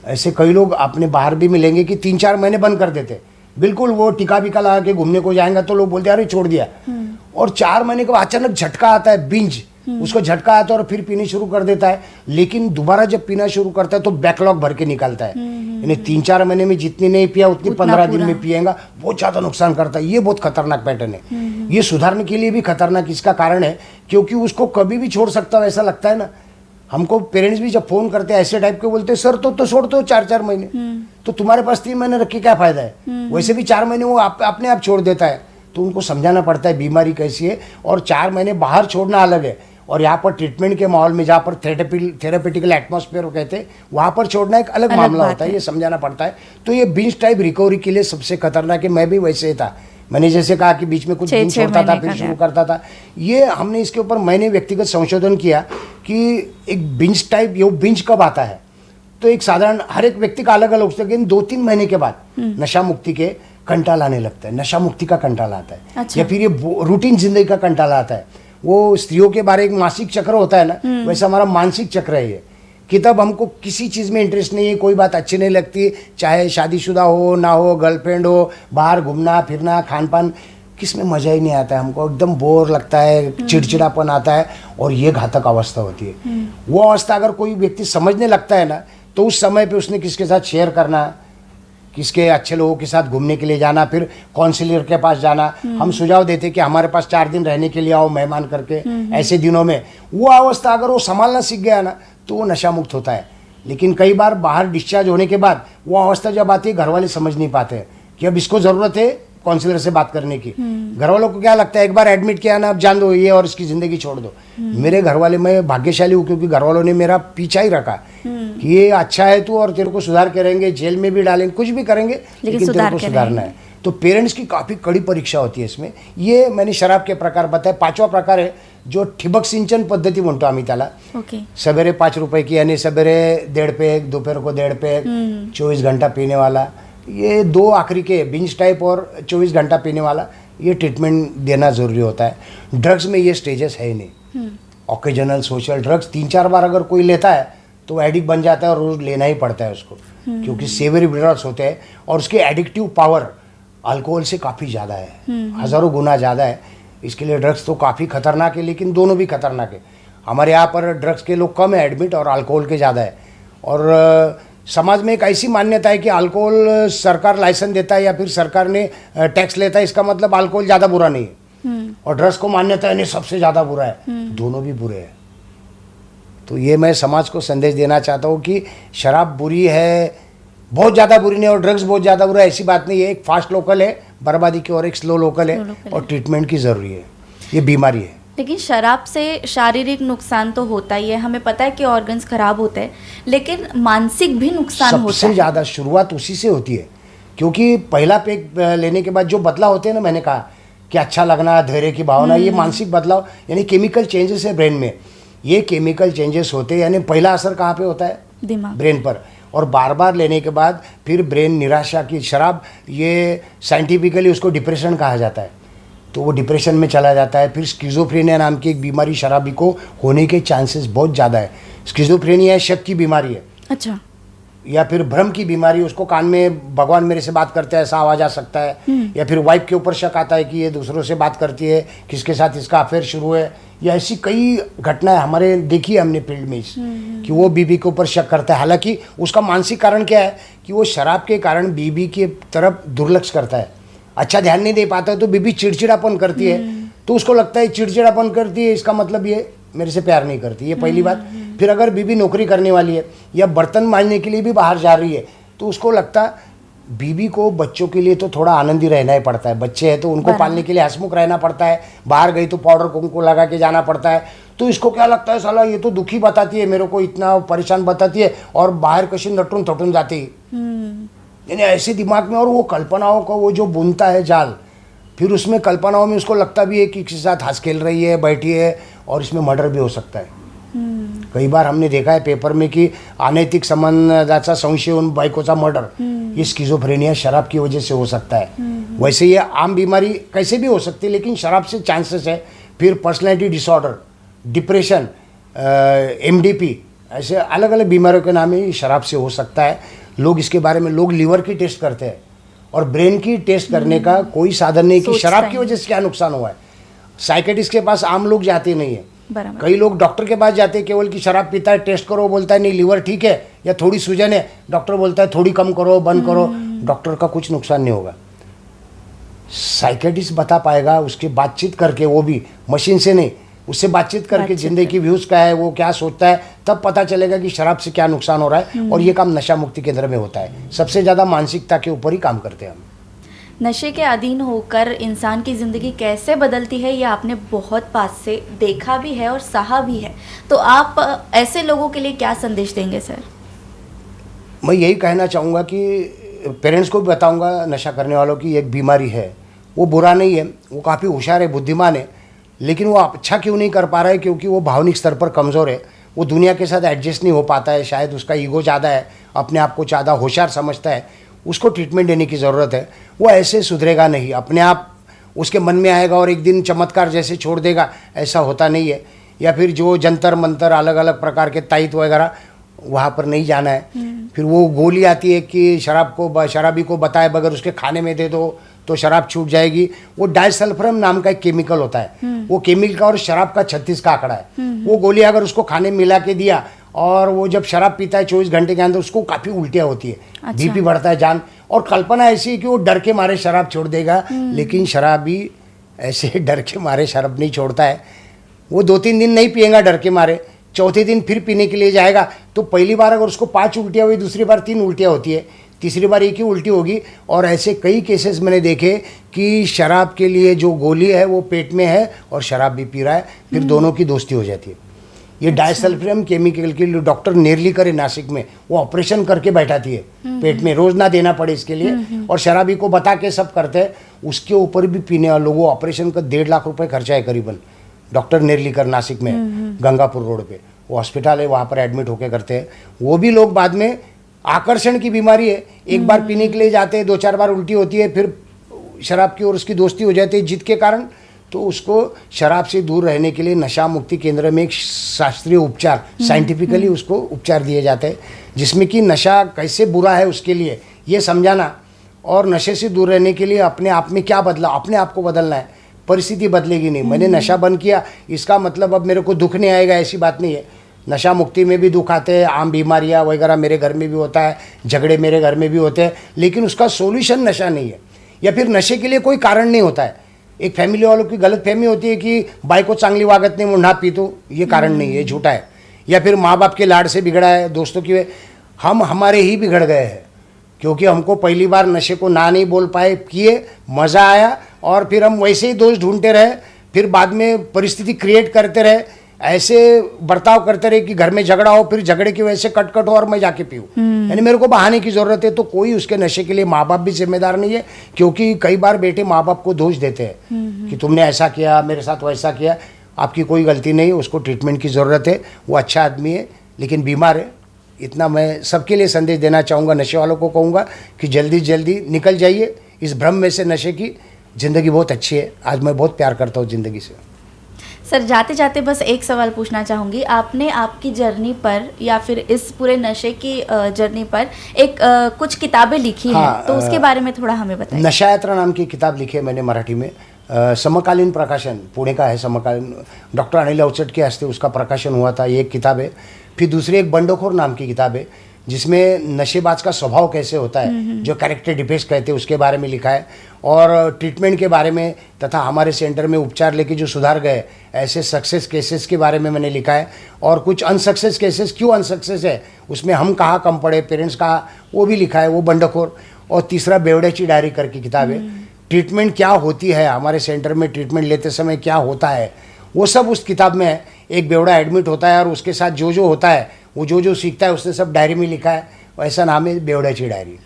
ऐसे कई लोग अपने बाहर भी मिलेंगे कि 3-4 महीने बंद कर देते, बिल्कुल वो टिका बिका लगा के घूमने को जाएंगे तो लोग बोलते हैं अरे छोड़ दिया, और 4 महीने के बाद अचानक झटका आता है, बिंज, उसको झटका आता है और फिर पीनी शुरू कर देता है। लेकिन दोबारा जब पीना शुरू करता है तो बैकलॉग भर के निकालता है, यानी 3-4 महीने में जितनी नहीं पिया उतनी 15 दिन में पिएगा, बहुत ज़्यादा नुकसान करता है। ये बहुत खतरनाक पैटर्न है। ये सुधारने के लिए भी खतरनाक इसका कारण है क्योंकि उसको कभी भी छोड़ सकता है, ऐसा लगता है ना। हमको पेरेंट्स भी जब फोन करते हैं ऐसे टाइप के, बोलते हैं सर तो छोड़ दो 4-4 महीने, तो तुम्हारे पास 3 महीने रख के क्या फायदा है। वैसे भी 4 महीने वो अपने आप छोड़ देता है। तो उनको समझाना पड़ता है बीमारी कैसी है, और 4 महीने बाहर छोड़ना अलग है, और यहाँ पर ट्रीटमेंट के माहौल में जहाँ पर थेरेपेटिकल एटमॉस्फेयर कहते हैं वहाँ पर छोड़ना एक अलग मामला होता है। ये समझाना पड़ता है। तो ये बिंज टाइप रिकवरी के लिए सबसे खतरनाक है। मैं भी वैसे ही था, मैंने जैसे कहा कि बीच में कुछ दिन छोड़ता था फिर शुरू करता था। ये हमने इसके ऊपर मैंने व्यक्तिगत संशोधन किया कि एक बिंज टाइप, ये बिंज कब आता है तो एक साधारण हर एक व्यक्ति का अलग अलग होता है, लेकिन 2-3 महीने के बाद नशा मुक्ति के कंटाल आने लगता है, नशा मुक्ति का कंटाल आता है। अच्छा। या फिर ये रूटीन जिंदगी का कंटाल आता है। वो स्त्रियों के बारे एक मासिक चक्र होता है ना, वैसा हमारा मानसिक चक्र है ये, कि तब हमको किसी चीज़ में इंटरेस्ट नहीं है, कोई बात अच्छी नहीं लगती, चाहे शादीशुदा हो ना हो, गर्लफ्रेंड हो, बाहर घूमना फिरना खान पान, किस में मज़ा ही नहीं आता है, हमको एकदम बोर लगता है, चिड़चिड़ापन आता है, और ये घातक अवस्था होती है। वो अवस्था अगर कोई व्यक्ति समझने लगता है ना, तो उस समय पे उसने किसके साथ शेयर करना, किसके अच्छे लोगों के साथ घूमने के लिए जाना, फिर काउंसलर के पास जाना। हम सुझाव देते कि हमारे पास 4 दिन रहने के लिए आओ मेहमान करके, ऐसे दिनों में वो अवस्था अगर वो संभालना सीख गया ना तो वो नशा मुक्त होता है। लेकिन कई बार बाहर डिस्चार्ज होने के बाद वो अवस्था जब आती है घर वाले समझ नहीं पाते कि अब इसको ज़रूरत है काउंसलर से बात करने की। घर वालों को क्या लगता है, एक बार एडमिट किया ना अब जान दो ये और इसकी ज़िंदगी छोड़ दो। मेरे घर वाले, मैं भाग्यशाली हूँ क्योंकि घर वालों ने मेरा पीछा ही रखा कि ये अच्छा है तू, और तेरे को सुधार करेंगे, जेल में भी डालेंगे, कुछ भी करेंगे, लेकिन तेरे को सुधारना है। तो पेरेंट्स की काफ़ी कड़ी परीक्षा होती है इसमें। ये मैंने शराब के प्रकार बताए। 5वां प्रकार है जो ठिबक सिंचन पद्धती म्हणतो आम्ही त्याला। सवेरे 5 रुपए की, यानी सवेरे 1.5 पैक, दोपहर को 1.5 पैक, 24 घंटा पीने वाला। ये 2 आखिरी के बिंज टाइप और 24 घंटा पीने वाला, ये ट्रीटमेंट देना ज़रूरी होता है। ड्रग्स में ये स्टेजेस है ही नहीं। ऑकेजनल सोशल ड्रग्स 3-4 बार अगर कोई लेता है तो एडिक्ट बन जाता है और रोज़ लेना ही पड़ता है उसको, क्योंकि सेवरी ड्रग्स होते हैं और उसके एडिक्टिव पावर अल्कोहल से काफ़ी ज़्यादा है, हज़ारों गुना ज़्यादा है। इसके लिए ड्रग्स तो काफ़ी खतरनाक है, लेकिन दोनों भी खतरनाक है। हमारे यहाँ पर ड्रग्स के लोग कम है एडमिट, और अल्कोहल के ज़्यादा है। और समाज में एक ऐसी मान्यता है कि अल्कोहल सरकार लाइसेंस देता है या फिर सरकार ने टैक्स लेता है, इसका मतलब अल्कोहल ज़्यादा बुरा नहीं है, और ड्रग्स को मान्यता है नहीं सबसे ज़्यादा बुरा है। दोनों भी बुरे हैं। तो ये मैं समाज को संदेश देना चाहता हूँ कि शराब बुरी है, बहुत ज़्यादा बुरी नहीं, और ड्रग्स बहुत ज़्यादा बुरा है, ऐसी बात नहीं है। एक फास्ट लोकल है बर्बादी की, और एक स्लो लोकल है, और ट्रीटमेंट की ज़रूरी है। ये बीमारी है। लेकिन शराब से शारीरिक नुकसान तो होता ही है, हमें पता है कि ऑर्गन्स खराब होते हैं, लेकिन मानसिक भी नुकसान होता है। सबसे ज़्यादा शुरुआत उसी से होती है, क्योंकि पहला पैक लेने के बाद जो बदलाव होते हैं ना, मैंने कहा कि अच्छा लगना, धैर्य की भावना, ये मानसिक बदलाव यानी केमिकल चेंजेस है ब्रेन में। ये केमिकल चेंजेस होते हैं, यानी पहला असर कहाँ पे होता है, दिमाग, ब्रेन पर, और बार बार लेने के बाद फिर ब्रेन निराशा की। शराब ये साइंटिफिकली उसको डिप्रेशन कहा जाता है। तो वो डिप्रेशन में चला जाता है। फिर स्किज़ोफ्रेनिया नाम की एक बीमारी शराबी को होने के चांसेस बहुत ज़्यादा है। स्किज़ोफ्रेनिया शक की बीमारी है, अच्छा, या फिर भ्रम की बीमारी, उसको कान में भगवान मेरे से बात करते हैं ऐसा आवाज़ आ सकता है, या फिर वाइफ के ऊपर शक आता है कि ये दूसरों से बात करती है, किसके साथ इसका अफेयर शुरू है, या ऐसी कई घटनाएं हमारे देखी है हमने फील्ड में कि वो बीबी के ऊपर शक करता है। हालांकि उसका मानसिक कारण क्या है कि वो शराब के कारण बीबी की तरफ दुर्लक्ष करता है, अच्छा ध्यान नहीं दे पाता है, तो बीबी चिड़चिड़ापन करती है, तो उसको लगता है चिड़चिड़ापन करती है इसका मतलब ये मेरे से प्यार नहीं करती, ये पहली बात। फिर अगर बीबी नौकरी करने वाली है या बर्तन मांजने के लिए भी बाहर जा रही है, तो उसको लगता बीबी को बच्चों के लिए तो थोड़ा आनंदी रहना ही पड़ता है, बच्चे हैं तो उनको पालने के लिए हंसमुख रहना पड़ता है, बाहर गई तो पाउडर कुंकू लगा के जाना पड़ता है, तो इसको क्या लगता है साला ये तो दुखी बताती है मेरे को, इतना परेशान बताती है और बाहर कशी नटून थटून जाती है, यानी ऐसे दिमाग में। और वो कल्पनाओं का वो जो बुनता है जाल, फिर उसमें कल्पनाओं में उसको लगता भी है कि किसी के साथ हंस खेल रही है, बैठी है, और इसमें मर्डर भी हो सकता है। कई बार हमने देखा है पेपर में कि अनैतिक संबंधाचा संशय उन बायकोचा मर्डर, ये स्किज़ोफ्रेनिया शराब की वजह से हो सकता है। वैसे ये आम बीमारी कैसे भी हो सकती है, लेकिन शराब से चांसेस है। फिर पर्सनैलिटी डिसऑर्डर, डिप्रेशन, MDP, ऐसे अलग अलग बीमारियों के नाम ही शराब से हो सकता है। लोग इसके बारे में लोग लीवर की टेस्ट करते हैं और ब्रेन की टेस्ट करने का कोई साधन नहीं कि शराब की वजह से क्या नुकसान हुआ है। साइकेट्रिस्ट के पास आम लोग जाते नहीं है, कई लोग डॉक्टर के पास जाते हैं केवल कि शराब पीता है, टेस्ट करो, बोलता है नहीं लीवर ठीक है या थोड़ी सूजन है, डॉक्टर बोलता है थोड़ी कम करो, बंद करो, डॉक्टर का कुछ नुकसान नहीं होगा। साइकेट्रिस्ट बता पाएगा उसके बातचीत करके, वो भी मशीन से नहीं, उससे बातचीत करके जिंदगी की व्यूज़ क्या है, वो क्या सोचता है, तब पता चलेगा कि शराब से क्या नुकसान हो रहा है। और ये काम नशा मुक्ति केंद्र में होता है। सबसे ज़्यादा मानसिकता के ऊपर ही काम करते हैं हम। नशे के अधीन होकर इंसान की ज़िंदगी कैसे बदलती है, ये आपने बहुत पास से देखा भी है और सहा भी है, तो आप ऐसे लोगों के लिए क्या संदेश देंगे सर? मैं यही कहना चाहूँगा कि पेरेंट्स को भी बताऊँगा नशा करने वालों की एक बीमारी है, वो बुरा नहीं है, वो काफ़ी होशियार है, बुद्धिमान है, लेकिन वो अच्छा क्यों नहीं कर पा रहा है? क्योंकि वो भावनिक स्तर पर कमज़ोर है, वो दुनिया के साथ एडजस्ट नहीं हो पाता है, शायद उसका ईगो ज़्यादा है, अपने आप को ज़्यादा होशियार समझता है, उसको ट्रीटमेंट देने की ज़रूरत है। वो ऐसे सुधरेगा नहीं, अपने आप उसके मन में आएगा और एक दिन चमत्कार जैसे छोड़ देगा, ऐसा होता नहीं है। या फिर जो जंतर मंतर अलग अलग प्रकार के ताइत वगैरह, वहाँ पर नहीं जाना है। फिर वो गोली आती है कि शराबी को बताए बगैर उसके खाने में दे दो तो शराब छूट जाएगी। वो डाइसल्फरम नाम का एक केमिकल होता है, वो केमिकल का और शराब का 36 का आंकड़ा है। वो गोली अगर उसको खाने में मिला के दिया और वो जब शराब पीता है 24 घंटे के अंदर उसको काफ़ी उल्टियाँ होती है, अच्छा। BP बढ़ता है जान, और कल्पना ऐसी है कि वो डर के मारे शराब छोड़ देगा, लेकिन शराबी ऐसे डर के मारे शराब नहीं छोड़ता है। वो 2-3 दिन नहीं पिएगा डर के मारे, चौथे दिन फिर पीने के लिए जाएगा, तो पहली बार अगर उसको 5 उल्टियाँ हुई, दूसरी बार 3 उल्टियाँ होती है, तीसरी बार एक ही उल्टी होगी। और ऐसे कई केसेस मैंने देखे कि शराब के लिए जो गोली है वो पेट में है और शराब भी पी रहा है, फिर दोनों की दोस्ती हो जाती है। ये डाइसल्फरम केमिकल के लिए डॉक्टर नेर्लीकर है नासिक में, वो ऑपरेशन करके बैठाती है पेट में, रोज ना देना पड़े इसके लिए, और शराबी को बता के सब करते हैं। उसके ऊपर भी पीने वाले लोगों, ऑपरेशन का 1.5 लाख रुपए खर्चा है करीबन। डॉक्टर नेर्लीकर नासिक में, गंगापुर रोड पे वो हॉस्पिटल है, वहाँ पर एडमिट होके करते हैं। वो भी लोग बाद में, आकर्षण की बीमारी है, एक बार पीने के लिए जाते हैं, 2-4 बार उल्टी होती है, फिर शराब की और उसकी दोस्ती हो जाती है जिद के कारण, तो उसको शराब से दूर रहने के लिए नशा मुक्ति केंद्र में एक शास्त्रीय उपचार, साइंटिफिकली उसको उपचार दिए जाते हैं, जिसमें कि नशा कैसे बुरा है उसके लिए ये समझाना, और नशे से दूर रहने के लिए अपने आप में क्या बदला, अपने आप को बदलना है। परिस्थिति बदलेगी नहीं, मैंने नशा बंद किया इसका मतलब अब मेरे को दुख नहीं आएगा, ऐसी बात नहीं है। नशा मुक्ति में भी दुख आते हैं, आम बीमारियाँ वगैरह मेरे घर में भी होता है, झगड़े मेरे घर में भी होते हैं, लेकिन उसका सोल्यूशन नशा नहीं है, या फिर नशे के लिए कोई कारण नहीं होता है। एक फैमिली वालों की गलत फहमी होती है कि बायको चांगली वागत नहीं म्हणून ना पीतो, ये कारण नहीं है, झूठा है। या फिर माँ बाप के लाड से बिगड़ा है, दोस्तों की, हम हमारे ही बिगड़ गए हैं, क्योंकि हमको पहली बार नशे को ना नहीं बोल पाए, किए, मज़ा आया, और फिर हम वैसे ही दोष ढूंढते रहे, फिर बाद में परिस्थिति क्रिएट करते रहे, ऐसे बर्ताव करते रहे कि घर में झगड़ा हो, फिर झगड़े की वजह से कट हो और मैं जाके पीऊँ, यानी मेरे को बहाने की ज़रूरत है। तो कोई उसके नशे के लिए माँ बाप भी जिम्मेदार नहीं है, क्योंकि कई बार बेटे माँ बाप को दोष देते हैं कि तुमने ऐसा किया, मेरे साथ वैसा किया। आपकी कोई गलती नहीं है, उसको ट्रीटमेंट की ज़रूरत है, वो अच्छा आदमी है लेकिन बीमार है। इतना मैं सबके लिए संदेश देना चाहूँगा, नशे वालों को कहूँगा कि जल्दी जल्दी निकल जाइए इस भ्रम में से नशे की, ज़िंदगी बहुत अच्छी है। आज मैं बहुत प्यार करता हूँ ज़िंदगी से। सर जाते जाते बस एक सवाल पूछना चाहूँगी, आपने आपकी जर्नी पर या फिर इस पूरे नशे की जर्नी पर एक कुछ किताबें लिखी हैं, हाँ, तो उसके बारे में थोड़ा हमें बताइए। नशा यात्रा नाम की किताब लिखी है मैंने मराठी में। समकालीन प्रकाशन पुणे का है, समकालीन डॉक्टर अनिल अवचट के हस्ते उसका प्रकाशन हुआ था, ये एक किताब है। फिर दूसरी एक बंडखोर नाम की किताब है जिसमें नशेबाज का स्वभाव कैसे होता है, जो कैरेक्टर डिफेक्ट्स कहते हैं उसके बारे में लिखा है, और ट्रीटमेंट के बारे में तथा हमारे सेंटर में उपचार लेके जो सुधार गए ऐसे सक्सेस केसेस के बारे में मैंने लिखा है। और कुछ अनसक्सेस केसेस, क्यों अनसक्सेस है, उसमें हम कहाँ कम पड़े, पेरेंट्स कहाँ, वो भी लिखा है, वो बंडखोर। और तीसरा बेवड़ेची डायरी करके किताब है, ट्रीटमेंट क्या होती है हमारे सेंटर में, ट्रीटमेंट लेते समय क्या होता है, वो सब उस किताब में है। एक बेवड़ा एडमिट होता है और उसके साथ जो जो होता है, वो जो जो सीखता है, उसने सब डायरी में लिखा है। ऐसा नाम है बेवड़ेची डायरी।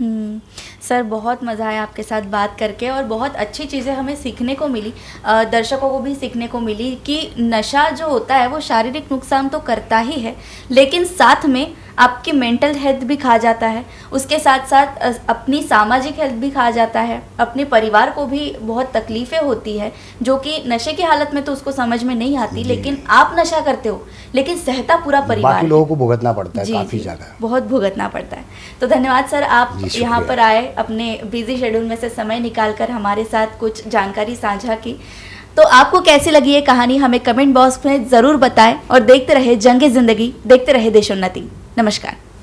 सर बहुत मज़ा आया आपके साथ बात करके और बहुत अच्छी चीज़ें हमें सीखने को मिली, दर्शकों को भी सीखने को मिली कि नशा जो होता है वो शारीरिक नुकसान तो करता ही है, लेकिन साथ में आपकी मेंटल हेल्थ भी खा जाता है, उसके साथ साथ अपनी सामाजिक हेल्थ भी खा जाता है, अपने परिवार को भी बहुत तकलीफ़ें होती है, जो कि नशे की हालत में तो उसको समझ में नहीं आती, लेकिन आप नशा करते हो लेकिन सहता पूरा परिवार बाकी है। लोगों को भुगतना पड़ता है जी, काफ़ी जी, ज़्यादा। बहुत भुगतना पड़ता है। तो धन्यवाद सर, आप जी, यहाँ शुक्रिया। पर आए, अपने बिजी शेड्यूल में से समय निकालकर हमारे साथ कुछ जानकारी साझा की। तो आपको कैसी लगी ये कहानी हमें कमेंट बॉक्स में ज़रूर बताएं और देखते रहे जंग-ए-ज़िंदगी, देखते रहे देशोन्नति। नमस्कार।